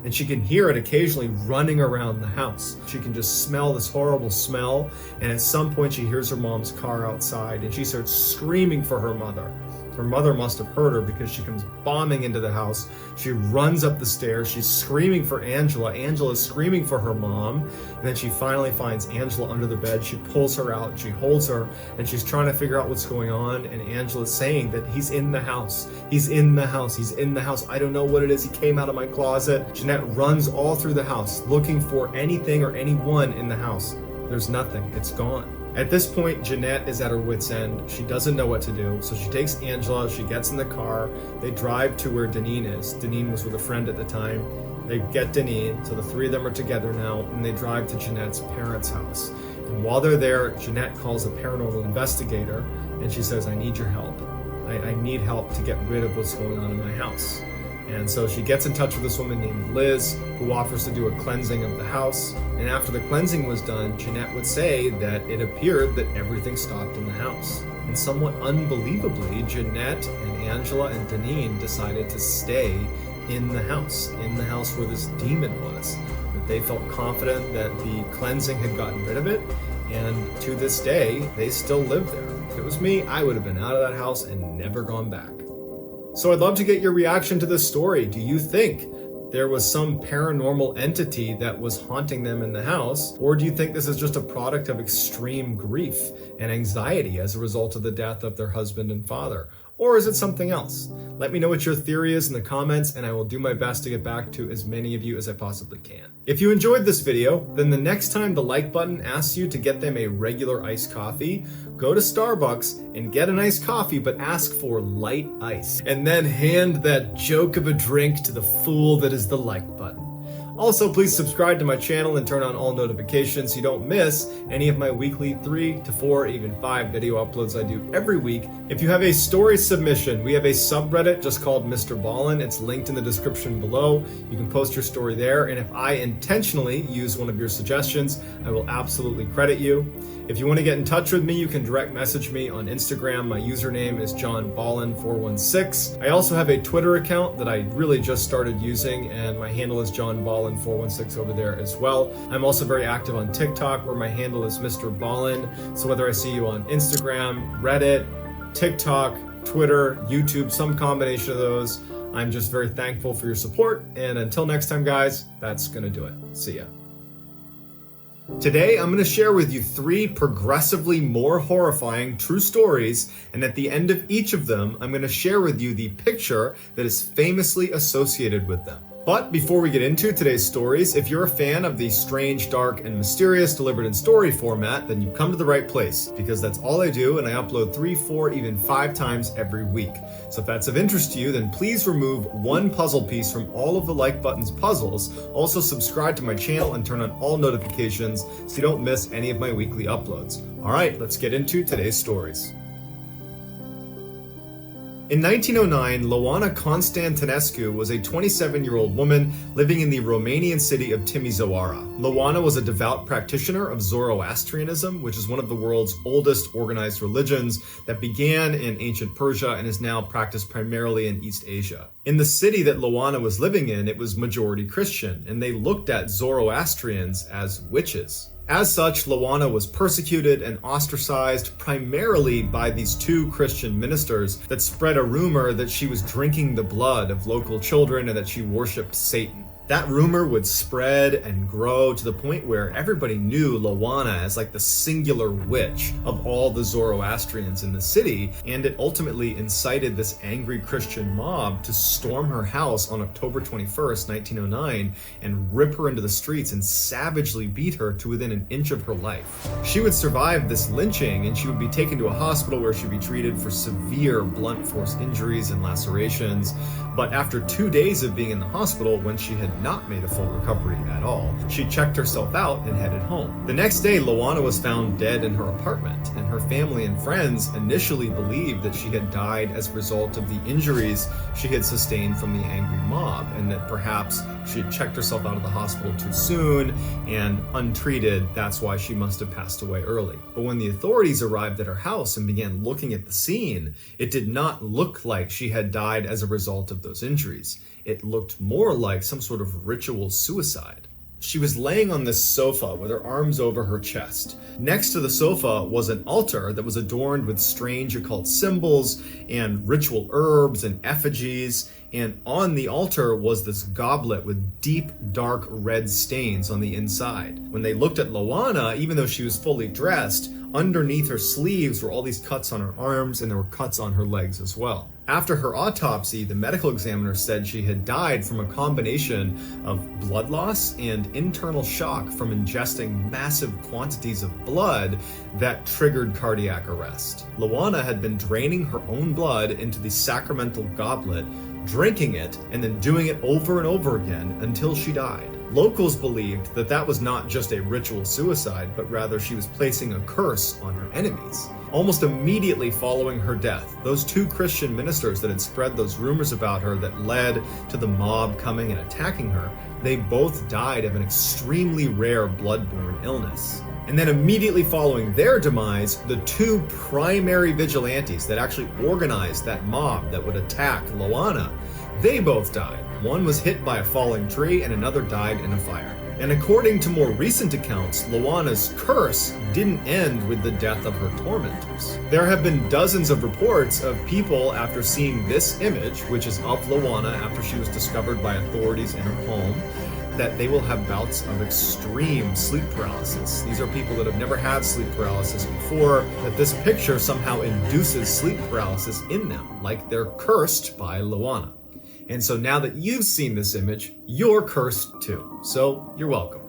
And she can hear it occasionally running around the house. She can just smell this horrible smell, and at some point she hears her mom's car outside, and she starts screaming for her mother. Her mother must have heard her because she comes bombing into the house. She runs up the stairs. She's screaming for Angela. Angela's screaming for her mom. And then she finally finds Angela under the bed. She pulls her out. She holds her. And she's trying to figure out what's going on. And Angela's saying that he's in the house. He's in the house. He's in the house. I don't know what it is. He came out of my closet. Jeanette runs all through the house looking for anything or anyone in the house. There's nothing. It's gone. At this point, Jeanette is at her wit's end. She doesn't know what to do, so she takes Angela, she gets in the car, they drive to where Deneen is. Deneen was with a friend at the time. They get Deneen, so the three of them are together now, and they drive to Jeanette's parents' house. And while they're there, Jeanette calls a paranormal investigator, and she says, I need your help. I need help to get rid of what's going on in my house. And so she gets in touch with this woman named Liz, who offers to do a cleansing of the house. And after the cleansing was done, Jeanette would say that it appeared that everything stopped in the house. And somewhat unbelievably, Jeanette and Angela and Deneen decided to stay in the house where this demon was. That they felt confident that the cleansing had gotten rid of it. And to this day, they still live there. If it was me, I would have been out of that house and never gone back. So I'd love to get your reaction to this story. Do you think there was some paranormal entity that was haunting them in the house? Or do you think this is just a product of extreme grief and anxiety as a result of the death of their husband and father? Or is it something else? Let me know what your theory is in the comments, and I will do my best to get back to as many of you as I possibly can. If you enjoyed this video, then the next time the like button asks you to get them a regular iced coffee, go to Starbucks and get an iced coffee, but ask for light ice. And then hand that joke of a drink to the fool that is the like button. Also, please subscribe to my channel and turn on all notifications so you don't miss any of my weekly 3 to 4, even 5 video uploads I do every week. If you have a story submission, we have a subreddit just called MrBallen. It's linked in the description below. You can post your story there, and if I intentionally use one of your suggestions, I will absolutely credit you. If you want to get in touch with me, you can direct message me on Instagram. My username is JohnBallen416. I also have a Twitter account that I really just started using, and my handle is JohnBallen416 over there as well. I'm also very active on TikTok, where my handle is MrBallen. So whether I see you on Instagram, Reddit, TikTok, Twitter, YouTube, some combination of those, I'm just very thankful for your support. And until next time, guys, that's gonna do it. See ya. Today, I'm going to share with you 3 progressively more horrifying true stories, and at the end of each of them, I'm going to share with you the picture that is famously associated with them. But before we get into today's stories, if you're a fan of the strange, dark, and mysterious delivered in story format, then you've come to the right place, because that's all I do, and I upload 3, 4, even 5 times every week. So if that's of interest to you, then please remove 1 puzzle piece from all of the like button's puzzles. Also subscribe to my channel and turn on all notifications so you don't miss any of my weekly uploads. All right, let's get into today's stories. In 1909, Ioana Constantinescu was a 27-year-old woman living in the Romanian city of Timișoara. Ioana was a devout practitioner of Zoroastrianism, which is one of the world's oldest organized religions that began in ancient Persia and is now practiced primarily in East Asia. In the city that Ioana was living in, it was majority Christian, and they looked at Zoroastrians as witches. As such, Ioana was persecuted and ostracized primarily by these 2 Christian ministers that spread a rumor that she was drinking the blood of local children and that she worshipped Satan. That rumor would spread and grow to the point where everybody knew Ioana as like the singular witch of all the Zoroastrians in the city, and it ultimately incited this angry Christian mob to storm her house on October 21st, 1909, and rip her into the streets and savagely beat her to within an inch of her life. She would survive this lynching, and she would be taken to a hospital where she'd be treated for severe blunt force injuries and lacerations. But after 2 days of being in the hospital, when she had not made a full recovery at all, she checked herself out and headed home. The next day, Ioana was found dead in her apartment, and her family and friends initially believed that she had died as a result of the injuries she had sustained from the angry mob, and that perhaps she had checked herself out of the hospital too soon, and untreated, that's why she must have passed away early. But when the authorities arrived at her house and began looking at the scene, it did not look like she had died as a result of those injuries. It looked more like some sort of ritual suicide. She was laying on this sofa with her arms over her chest. Next to the sofa was an altar that was adorned with strange occult symbols and ritual herbs and effigies, and on the altar was this goblet with deep, dark red stains on the inside. When they looked at Loana, even though she was fully dressed, underneath her sleeves were all these cuts on her arms, and there were cuts on her legs as well. After her autopsy, the medical examiner said she had died from a combination of blood loss and internal shock from ingesting massive quantities of blood that triggered cardiac arrest. Loana had been draining her own blood into the sacramental goblet, drinking it, and then doing it over and over again until she died. Locals believed that that was not just a ritual suicide, but rather she was placing a curse on her enemies. Almost immediately following her death, those two Christian ministers that had spread those rumors about her that led to the mob coming and attacking her, they both died of an extremely rare blood-borne illness. And then immediately following their demise, the two primary vigilantes that actually organized that mob that would attack Loana, they both died. One was hit by a falling tree and another died in a fire. And according to more recent accounts, Loana's curse didn't end with the death of her tormentors. There have been dozens of reports of people after seeing this image, which is of Loana after she was discovered by authorities in her home, that they will have bouts of extreme sleep paralysis. These are people that have never had sleep paralysis before, that this picture somehow induces sleep paralysis in them, like they're cursed by Loana. And so now that you've seen this image, you're cursed too. So you're welcome.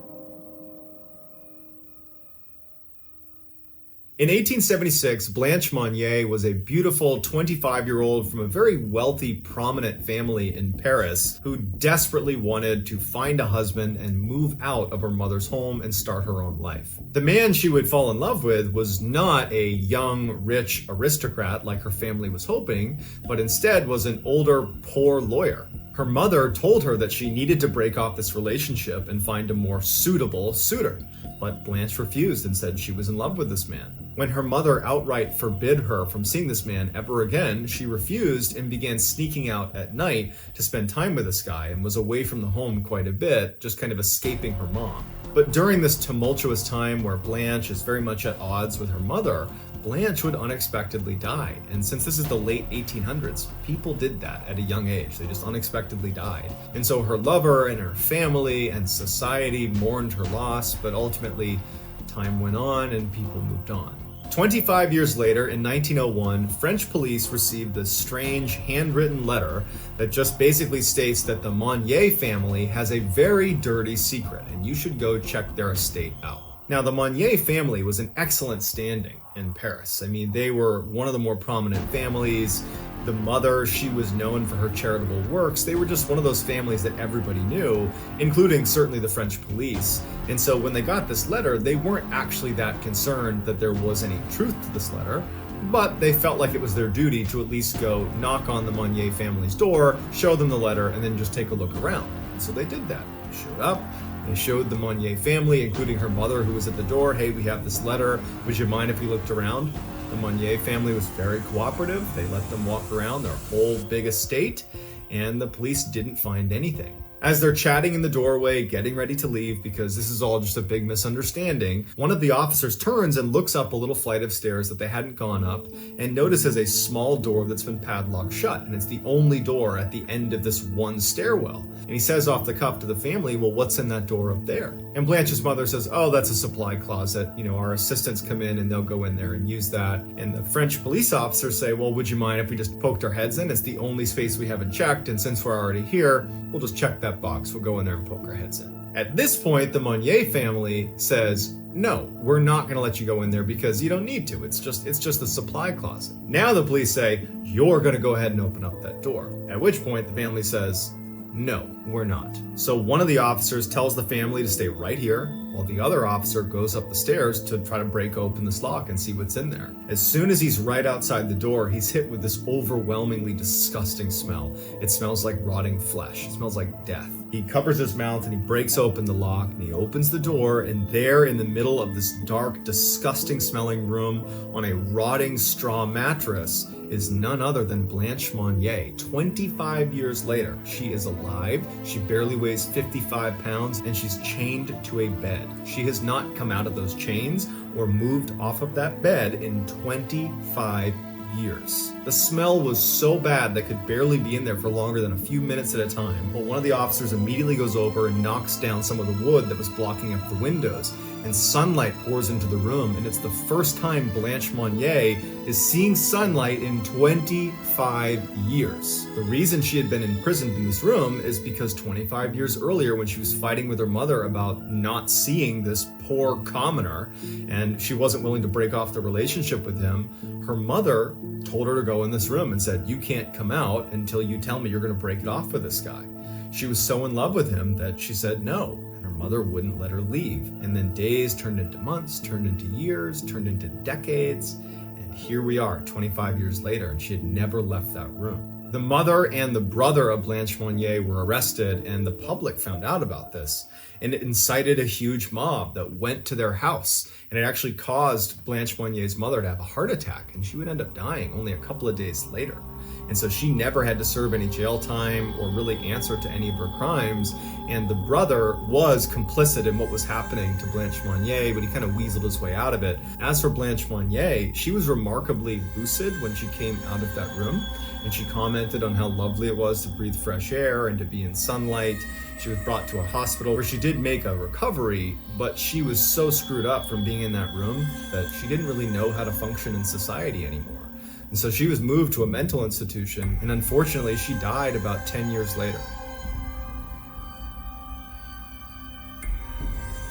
In 1876, Blanche Monnier was a beautiful 25-year-old from a very wealthy, prominent family in Paris who desperately wanted to find a husband and move out of her mother's home and start her own life. The man she would fall in love with was not a young, rich aristocrat like her family was hoping, but instead was an older, poor lawyer. Her mother told her that she needed to break off this relationship and find a more suitable suitor, but Blanche refused and said she was in love with this man. When her mother outright forbid her from seeing this man ever again, she refused and began sneaking out at night to spend time with this guy and was away from the home quite a bit, just kind of escaping her mom. But during this tumultuous time where Blanche is very much at odds with her mother, Blanche would unexpectedly die. And since this is the late 1800s, people did that at a young age. They just unexpectedly died. And so her lover and her family and society mourned her loss, but ultimately time went on and people moved on. 25 years later, in 1901, French police received this strange handwritten letter that just basically states that the Monnier family has a very dirty secret and you should go check their estate out. Now, the Monnier family was in excellent standing in Paris. I mean, they were one of the more prominent families. The mother, she was known for her charitable works. They were just one of those families that everybody knew, including certainly the French police. And so when they got this letter, they weren't actually that concerned that there was any truth to this letter, but they felt like it was their duty to at least go knock on the Monnier family's door, show them the letter, and then just take a look around. And so they did that. They showed up. They showed the Monnier family, including her mother who was at the door, hey, we have this letter. Would you mind if we looked around? The Monnier family was very cooperative. They let them walk around their whole big estate, and the police didn't find anything. As they're chatting in the doorway, getting ready to leave because this is all just a big misunderstanding, one of the officers turns and looks up a little flight of stairs that they hadn't gone up and notices a small door that's been padlocked shut, and it's the only door at the end of this one stairwell. And he says off the cuff to the family, well, what's in that door up there? And Blanche's mother says, oh, that's a supply closet. You know, our assistants come in and they'll go in there and use that. And the French police officers say, well, would you mind if we just poked our heads in? It's the only space we haven't checked, and since we're already here, we'll just check that box. We'll go in there and poke our heads in. At this point, the Monnier family says, no, we're not going to let you go in there because you don't need to. It's just a supply closet. Now the police say, you're going to go ahead and open up that door. At which point the family says, no, we're not. So one of the officers tells the family to stay right here, while the other officer goes up the stairs to try to break open this lock and see what's in there. As soon as he's right outside the door, he's hit with this overwhelmingly disgusting smell. It smells like rotting flesh. It smells like death. He covers his mouth and he breaks open the lock and he opens the door, and there in the middle of this dark, disgusting smelling room on a rotting straw mattress is none other than Blanche Monnier. 25 years later, she is alive, she barely weighs 55 pounds, and she's chained to a bed. She has not come out of those chains or moved off of that bed in 25 years. The smell was so bad they could barely be in there for longer than a few minutes at a time. Well, one of the officers immediately goes over and knocks down some of the wood that was blocking up the windows, and sunlight pours into the room, and it's the first time Blanche Monnier is seeing sunlight in 25 years. The reason she had been imprisoned in this room is because 25 years earlier, when she was fighting with her mother about not seeing this poor commoner, and she wasn't willing to break off the relationship with him, her mother told her to go in this room and said, "You can't come out until you tell me you're going to break it off with this guy." She was so in love with him that she said no, and her mother wouldn't let her leave. And then days turned into months, turned into years, turned into decades, and here we are 25 years later, and she had never left that room. The mother and the brother of Blanche Monnier were arrested, and the public found out about this, and it incited a huge mob that went to their house, and it actually caused Blanche Monnier's mother to have a heart attack, and she would end up dying only a couple of days later. And so she never had to serve any jail time or really answer to any of her crimes, and the brother was complicit in what was happening to Blanche Monnier, but he kind of weaseled his way out of it. As for Blanche Monnier, she was remarkably lucid when she came out of that room, and she commented on how lovely it was to breathe fresh air and to be in sunlight. She was brought to a hospital where she did make a recovery, but she was so screwed up from being in that room that she didn't really know how to function in society anymore. And so she was moved to a mental institution, and unfortunately she died about 10 years later.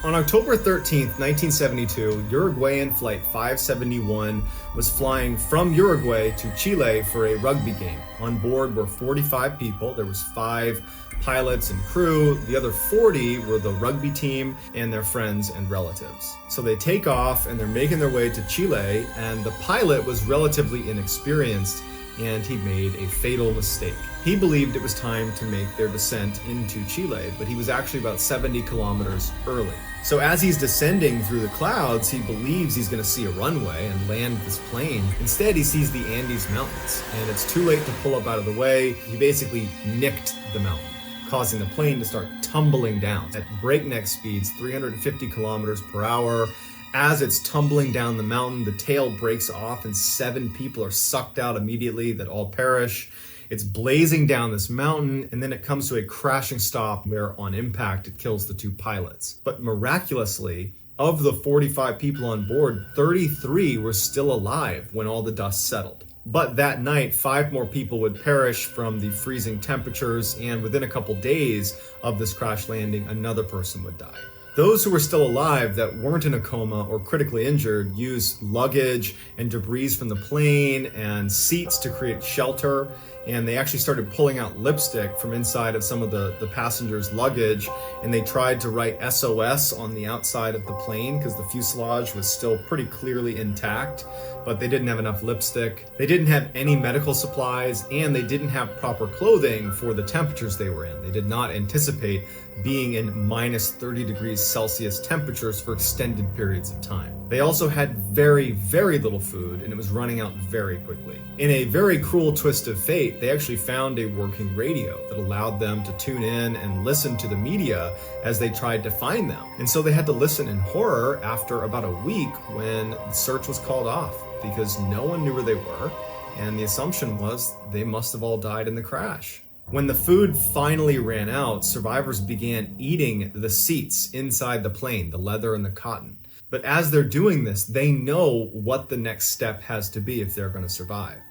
On October 13th, 1972, Uruguayan Flight 571 was flying from Uruguay to Chile for a rugby game. On board were 45 people. There was 5 pilots and crew. The other 40 were the rugby team and their friends and relatives. So they take off and they're making their way to Chile, and the pilot was relatively inexperienced, and he made a fatal mistake. He believed it was time to make their descent into Chile, but he was actually about 70 kilometers early. So as he's descending through the clouds, he believes he's going to see a runway and land this plane. Instead, he sees the Andes Mountains, and it's too late to pull up out of the way. He basically nicked the mountain, causing the plane to start tumbling down at breakneck speeds, 350 kilometers per hour. As it's tumbling down the mountain, the tail breaks off and 7 people are sucked out immediately that all perish. It's blazing down this mountain, and then it comes to a crashing stop where on impact it kills the 2 pilots. But miraculously, of the 45 people on board, 33 were still alive when all the dust settled. But that night, 5 more people would perish from the freezing temperatures, and within a couple days of this crash landing, another person would die. Those who were still alive that weren't in a coma or critically injured used luggage and debris from the plane and seats to create shelter, and they actually started pulling out lipstick from inside of some of the passengers' luggage, and they tried to write SOS on the outside of the plane because the fuselage was still pretty clearly intact, but they didn't have enough lipstick. They didn't have any medical supplies, and they didn't have proper clothing for the temperatures they were in. They did not anticipate being in minus 30 degrees Celsius temperatures for extended periods of time. They also had very, very little food, and it was running out very quickly. In a very cruel twist of fate, they actually found a working radio that allowed them to tune in and listen to the media as they tried to find them. And so they had to listen in horror after about a week when the search was called off because no one knew where they were, and the assumption was they must have all died in the crash. When the food finally ran out, survivors began eating the seats inside the plane, the leather and the cotton. But as they're doing this, they know what the next step has to be if they're going to survive.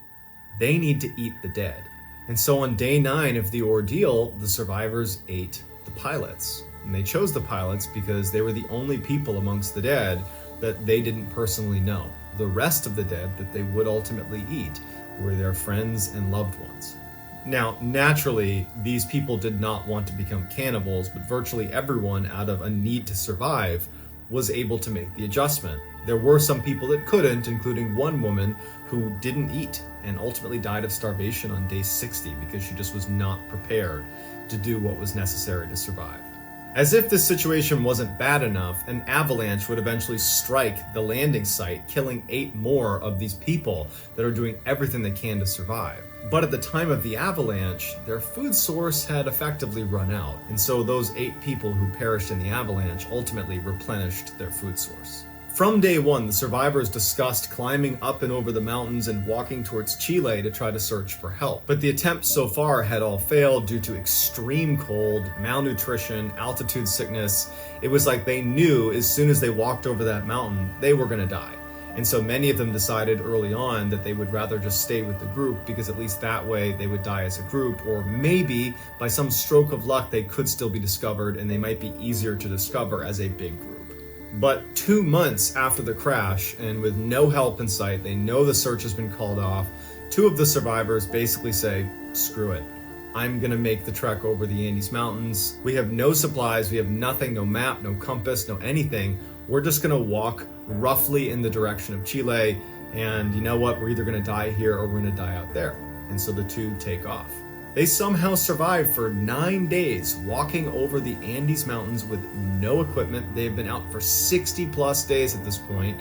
They need to eat the dead. And so on day 9 of the ordeal, the survivors ate the pilots. And they chose the pilots because they were the only people amongst the dead that they didn't personally know. The rest of the dead that they would ultimately eat were their friends and loved ones. Now, naturally, these people did not want to become cannibals, but virtually everyone, out of a need to survive, was able to make the adjustment. There were some people that couldn't, including one woman who didn't eat and ultimately died of starvation on day 60 because she just was not prepared to do what was necessary to survive. As if this situation wasn't bad enough, an avalanche would eventually strike the landing site, killing 8 more of these people that are doing everything they can to survive. But at the time of the avalanche, their food source had effectively run out, and so those 8 people who perished in the avalanche ultimately replenished their food source. From day one, the survivors discussed climbing up and over the mountains and walking towards Chile to try to search for help. But the attempts so far had all failed due to extreme cold, malnutrition, altitude sickness. It was like they knew as soon as they walked over that mountain, they were going to die. And so many of them decided early on that they would rather just stay with the group, because at least that way they would die as a group, or maybe by some stroke of luck they could still be discovered and they might be easier to discover as a big group. But 2 months after the crash, and with no help in sight, they know the search has been called off, 2 of the survivors basically say, screw it. I'm gonna make the trek over the Andes Mountains. We have no supplies, we have nothing, no map, no compass, no anything. We're just gonna walk roughly in the direction of Chile, and you know what? We're either gonna die here or we're gonna die out there. And so the 2 take off. They somehow survived for 9 days, walking over the Andes Mountains with no equipment. They've been out for 60 plus days at this point,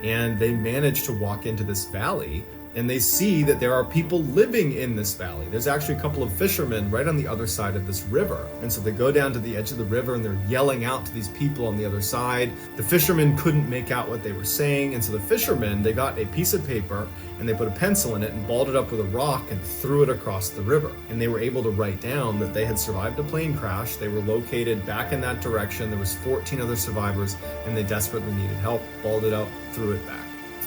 and they managed to walk into this valley, and they see that there are people living in this valley. There's actually a couple of fishermen right on the other side of this river. And so they go down to the edge of the river and they're yelling out to these people on the other side. The fishermen couldn't make out what they were saying, and so the fishermen, they got a piece of paper and they put a pencil in it and balled it up with a rock and threw it across the river. And they were able to write down that they had survived a plane crash. They were located back in that direction. There was 14 other survivors and they desperately needed help. Balled it up, threw it back.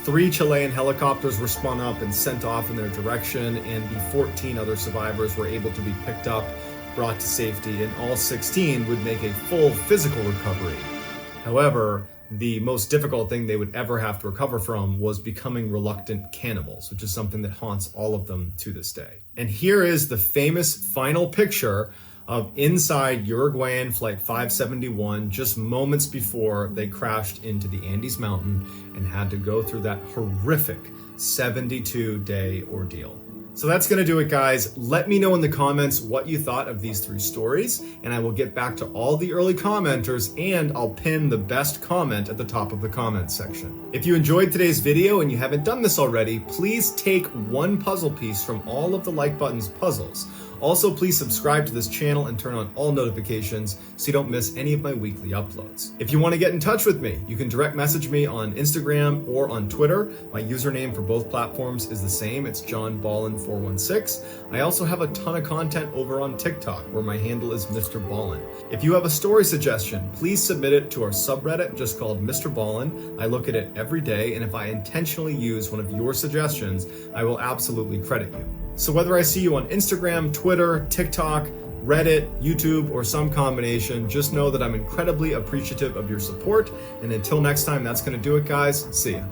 3 Chilean helicopters were spun up and sent off in their direction, and the 14 other survivors were able to be picked up, brought to safety, and all 16 would make a full physical recovery. However, the most difficult thing they would ever have to recover from was becoming reluctant cannibals, which is something that haunts all of them to this day. And here is the famous final picture of inside Uruguayan Flight 571 just moments before they crashed into the Andes Mountain and had to go through that horrific 72-day ordeal. So that's going to do it, guys. Let me know in the comments what you thought of these 3 stories, and I will get back to all the early commenters, and I'll pin the best comment at the top of the comments section. If you enjoyed today's video and you haven't done this already, please take 1 puzzle piece from all of the like button's puzzles. Also, please subscribe to this channel and turn on all notifications so you don't miss any of my weekly uploads. If you want to get in touch with me, you can direct message me on Instagram or on Twitter. My username for both platforms is the same. It's JohnBallen416. I also have a ton of content over on TikTok, where my handle is MrBallen. If you have a story suggestion, please submit it to our subreddit just called MrBallen. I look at it every day, and if I intentionally use one of your suggestions, I will absolutely credit you. So whether I see you on Instagram, Twitter, TikTok, Reddit, YouTube, or some combination, just know that I'm incredibly appreciative of your support. And until next time, that's going to do it, guys. See ya.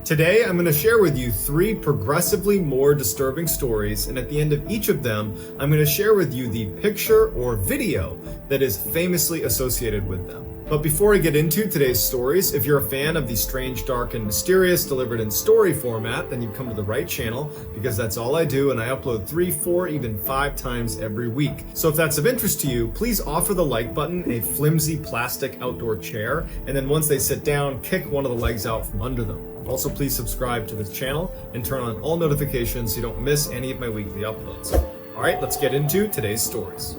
Today, I'm going to share with you 3 progressively more disturbing stories, and at the end of each of them, I'm going to share with you the picture or video that is famously associated with them. But before I get into today's stories, if you're a fan of the strange, dark, and mysterious delivered in story format, then you've come to the right channel, because that's all I do, and I upload 3, 4, even 5 times every week. So if that's of interest to you, please offer the like button a flimsy plastic outdoor chair, and then once they sit down, kick one of the legs out from under them. Also, please subscribe to this channel and turn on all notifications so you don't miss any of my weekly uploads. All right, let's get into today's stories.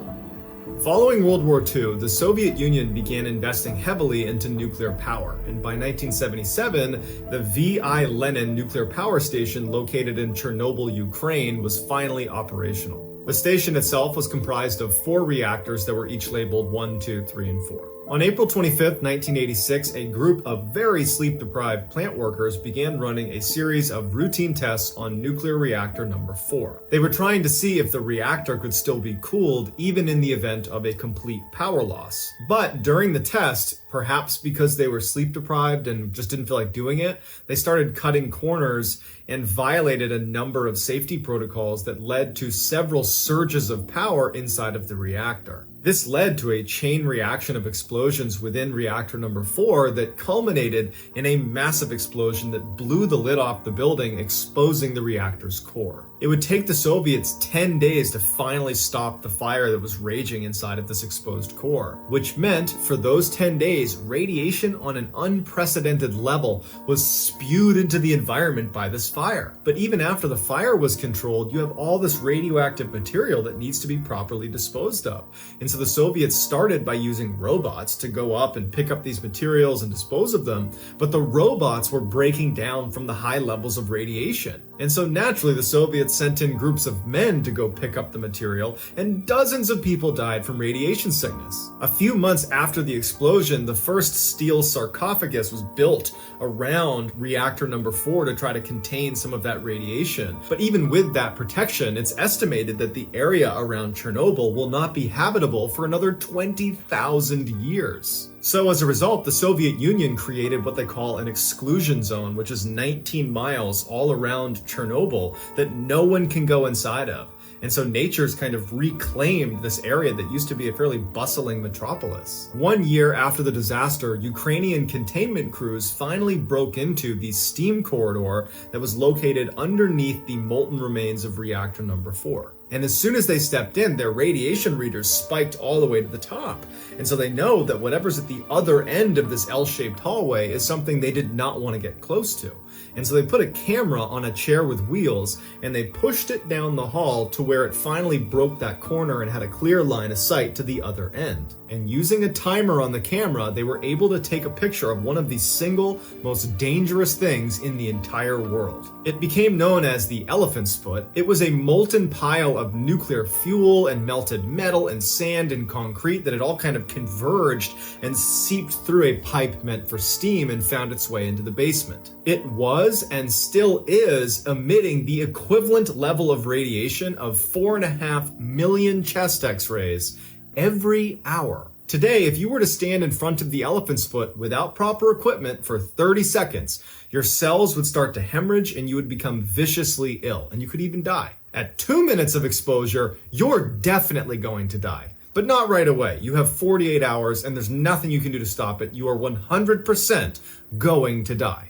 Following World War II, the Soviet Union began investing heavily into nuclear power, and by 1977, the V.I. Lenin nuclear power station located in Chernobyl, Ukraine, was finally operational. The station itself was comprised of 4 reactors that were each labeled 1, 2, 3, and 4. On April 25, 1986, a group of very sleep-deprived plant workers began running a series of routine tests on nuclear reactor number 4. They were trying to see if the reactor could still be cooled even in the event of a complete power loss. But during the test, Perhaps because they were sleep deprived and just didn't feel like doing it, they started cutting corners and violated a number of safety protocols that led to several surges of power inside of the reactor. This led to a chain reaction of explosions within reactor number 4 that culminated in a massive explosion that blew the lid off the building, exposing the reactor's core. It would take the Soviets 10 days to finally stop the fire that was raging inside of this exposed core, which meant for those 10 days, radiation on an unprecedented level was spewed into the environment by this fire. But even after the fire was controlled, you have all this radioactive material that needs to be properly disposed of. And so the Soviets started by using robots to go up and pick up these materials and dispose of them, but the robots were breaking down from the high levels of radiation. And so naturally the Soviets sent in groups of men to go pick up the material, and dozens of people died from radiation sickness. A few months after the explosion, the first steel sarcophagus was built around reactor number 4 to try to contain some of that radiation. But even with that protection, it's estimated that the area around Chernobyl will not be habitable for another 20,000 years. So as a result, the Soviet Union created what they call an exclusion zone, which is 19 miles all around Chernobyl that no one can go inside of. And so nature's kind of reclaimed this area that used to be a fairly bustling metropolis. 1 year after the disaster, Ukrainian containment crews finally broke into the steam corridor that was located underneath the molten remains of reactor number 4. And as soon as they stepped in, their radiation readers spiked all the way to the top. And so they know that whatever's at the other end of this L-shaped hallway is something they did not want to get close to. And so they put a camera on a chair with wheels and they pushed it down the hall to where it finally broke that corner and had a clear line of sight to the other end. And using a timer on the camera, they were able to take a picture of one of the single most dangerous things in the entire world. It became known as the elephant's foot. It was a molten pile of nuclear fuel and melted metal and sand and concrete that had all kind of converged and seeped through a pipe meant for steam and found its way into the basement. It was and still is emitting the equivalent level of radiation of 4.5 million chest x-rays every hour. Today, if you were to stand in front of the elephant's foot without proper equipment for 30 seconds, your cells would start to hemorrhage and you would become viciously ill, and you could even die. At 2 minutes of exposure, you're definitely going to die. But not right away. You have 48 hours and there's nothing you can do to stop it. You are 100% going to die.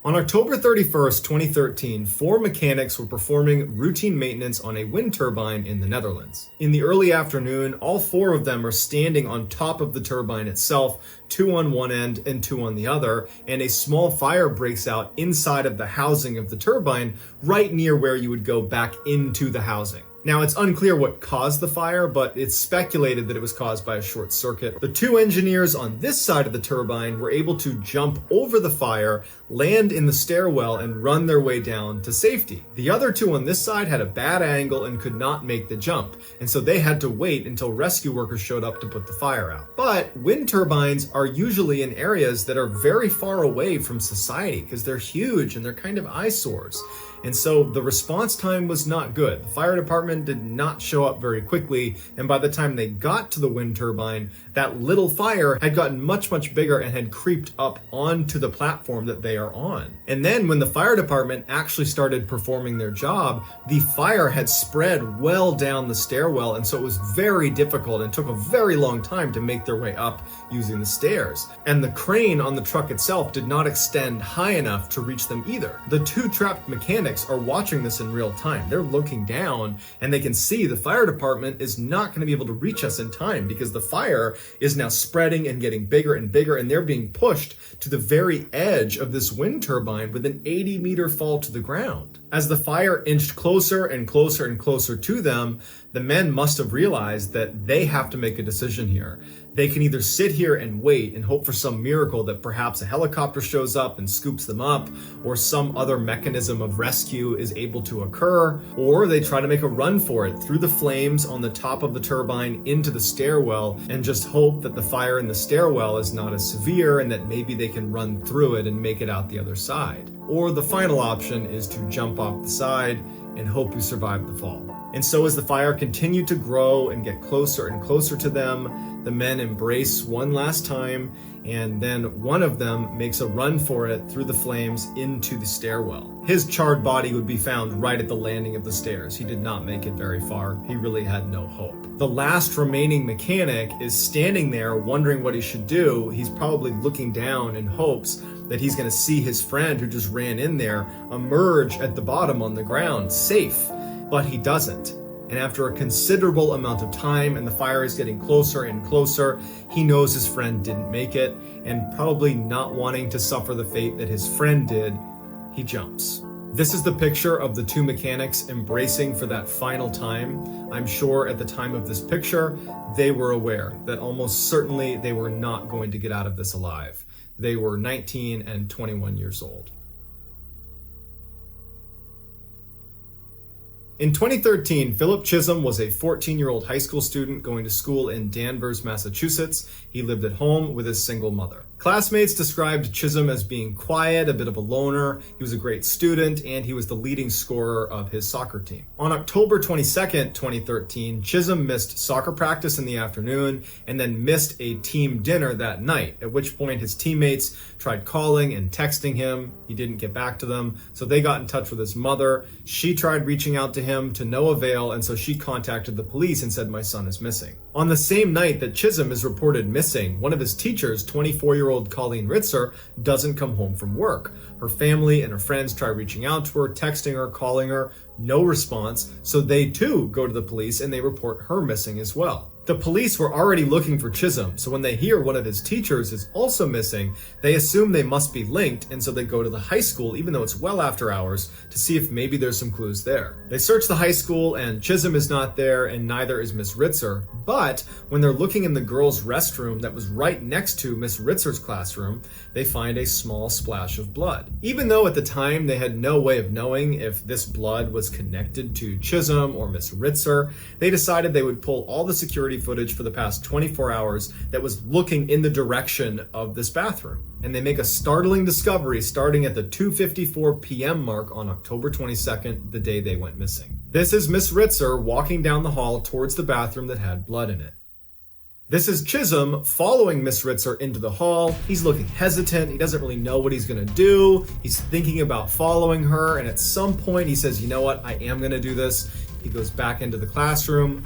On October 31st, 2013, 4 mechanics were performing routine maintenance on a wind turbine in the Netherlands. In the early afternoon, all 4 of them are standing on top of the turbine itself, 2 on one end and 2 on the other, and a small fire breaks out inside of the housing of the turbine, right near where you would go back into the housing. Now, it's unclear what caused the fire, but it's speculated that it was caused by a short circuit. The 2 engineers on this side of the turbine were able to jump over the fire, land in the stairwell, and run their way down to safety. The other 2 on this side had a bad angle and could not make the jump, and so they had to wait until rescue workers showed up to put the fire out. But wind turbines are usually in areas that are very far away from society because they're huge and they're kind of eyesores. And so the response time was not good. The fire department did not show up very quickly, and by the time they got to the wind turbine, that little fire had gotten much, much bigger and had creeped up onto the platform that they are on. And then when the fire department actually started performing their job, the fire had spread well down the stairwell, and so it was very difficult and took a very long time to make their way up using the stairs. And the crane on the truck itself did not extend high enough to reach them either. The 2 trapped mechanics are watching this in real time. They're looking down and they can see the fire department is not going to be able to reach us in time because the fire is now spreading and getting bigger and bigger, and they're being pushed to the very edge of this wind turbine with an 80-meter fall to the ground. As the fire inched closer and closer and closer to them, the men must have realized that they have to make a decision here. They can either sit here and wait and hope for some miracle that perhaps a helicopter shows up and scoops them up, or some other mechanism of rescue is able to occur, or they try to make a run for it through the flames on the top of the turbine into the stairwell and just hope that the fire in the stairwell is not as severe and that maybe they can run through it and make it out the other side. Or the final option is to jump off the side and hope you survive the fall. And so as the fire continued to grow and get closer and closer to them, the men embrace one last time, and then one of them makes a run for it through the flames into the stairwell. His charred body would be found right at the landing of the stairs. He did not make it very far. He really had no hope. The last remaining mechanic is standing there wondering what he should do. He's probably looking down in hopes that he's going to see his friend who just ran in there emerge at the bottom on the ground, safe. But he doesn't. And after a considerable amount of time and the fire is getting closer and closer, he knows his friend didn't make it, and probably not wanting to suffer the fate that his friend did, he jumps. This is the picture of the two mechanics embracing for that final time. I'm sure at the time of this picture, they were aware that almost certainly they were not going to get out of this alive. They were 19 and 21 years old. In 2013, Philip Chisholm was a 14-year-old high school student going to school in Danvers, Massachusetts. He lived at home with his single mother. Classmates described Chisholm as being quiet, a bit of a loner. He was a great student, and he was the leading scorer of his soccer team. On October 22nd, 2013, Chisholm missed soccer practice in the afternoon and then missed a team dinner that night, at which point his teammates tried calling and texting him. He didn't get back to them, so they got in touch with his mother. She tried reaching out to him to no avail, and so she contacted the police and said, "My son is missing." On the same night that Chisholm is reported missing, one of his teachers, 24-year-old Colleen Ritzer, doesn't come home from work. Her family and her friends try reaching out to her, texting her, calling her, no response, so they too go to the police and they report her missing as well. The police were already looking for Chisholm, so when they hear one of his teachers is also missing, they assume they must be linked, and so they go to the high school, even though it's well after hours, to see if maybe there's some clues there. They search the high school, and Chisholm is not there, and neither is Miss Ritzer, but when they're looking in the girls' restroom that was right next to Miss Ritzer's classroom, they find a small splash of blood. Even though at the time they had no way of knowing if this blood was connected to Chisholm or Miss Ritzer, they decided they would pull all the security footage for the past 24 hours that was looking in the direction of this bathroom. And they make a startling discovery starting at the 2:54 p.m. mark on October 22nd, the day they went missing. This is Miss Ritzer walking down the hall towards the bathroom that had blood in it. This is Chisholm following Miss Ritzer into the hall. He's looking hesitant. He doesn't really know what he's going to do. He's thinking about following her, and at some point he says, "You know what? I am going to do this." He goes back into the classroom,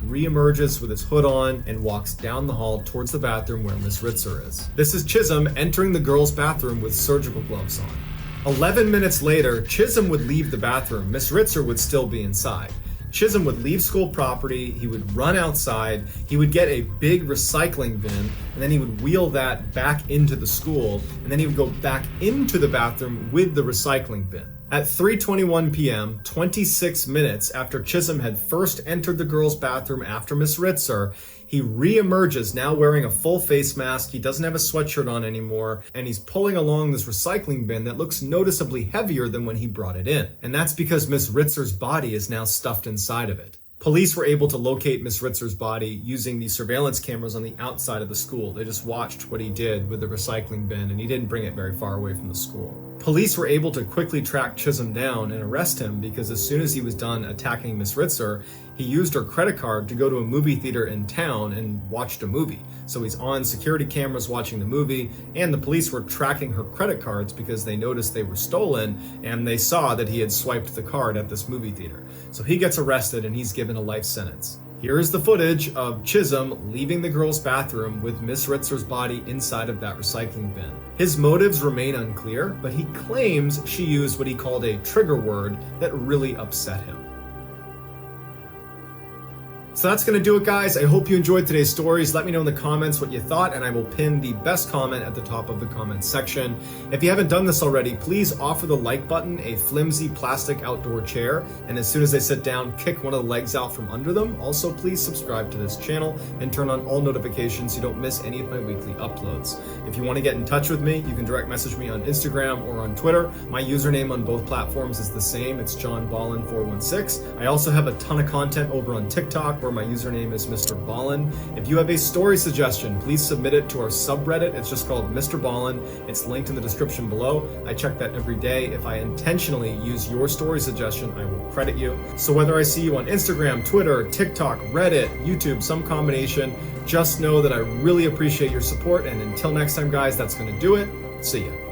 re-emerges with his hood on, and walks down the hall towards the bathroom where Miss Ritzer is. This is Chisholm entering the girls' bathroom with surgical gloves on. 11 minutes later, Chisholm would leave the bathroom. Miss Ritzer would still be inside. Chisholm would leave school property, he would run outside, he would get a big recycling bin, and then he would wheel that back into the school, and then he would go back into the bathroom with the recycling bin. At 3:21 p.m., 26 minutes after Chisholm had first entered the girls' bathroom after Miss Ritzer, he re-emerges, now wearing a full face mask. He doesn't have a sweatshirt on anymore, and he's pulling along this recycling bin that looks noticeably heavier than when he brought it in. And that's because Miss Ritzer's body is now stuffed inside of it. Police were able to locate Miss Ritzer's body using the surveillance cameras on the outside of the school. They just watched what he did with the recycling bin, and he didn't bring it very far away from the school. Police were able to quickly track Chisholm down and arrest him because as soon as he was done attacking Miss Ritzer, he used her credit card to go to a movie theater in town and watched a movie. So he's on security cameras watching the movie, and the police were tracking her credit cards because they noticed they were stolen, and they saw that he had swiped the card at this movie theater. So he gets arrested and he's given a life sentence. Here is the footage of Chisholm leaving the girls' bathroom with Miss Ritzer's body inside of that recycling bin. His motives remain unclear, but he claims she used what he called a trigger word that really upset him. So that's going to do it, guys. I hope you enjoyed today's stories. Let me know in the comments what you thought, and I will pin the best comment at the top of the comments section. If you haven't done this already, please offer the like button a flimsy plastic outdoor chair, and as soon as they sit down, kick one of the legs out from under them. Also, please subscribe to this channel and turn on all notifications so you don't miss any of my weekly uploads. If you want to get in touch with me, you can direct message me on Instagram or on Twitter. My username on both platforms is the same. It's JohnBallen416. I also have a ton of content over on TikTok where My username is MrBallen. If you have a story suggestion, please submit it to our subreddit. It's just called MrBallen. It's linked in the description below. I check that every day. If I intentionally use your story suggestion, I will credit you. So whether I see you on Instagram, Twitter, TikTok, Reddit, YouTube, some combination, just know that I really appreciate your support. And until next time, guys, that's going to do it. See ya.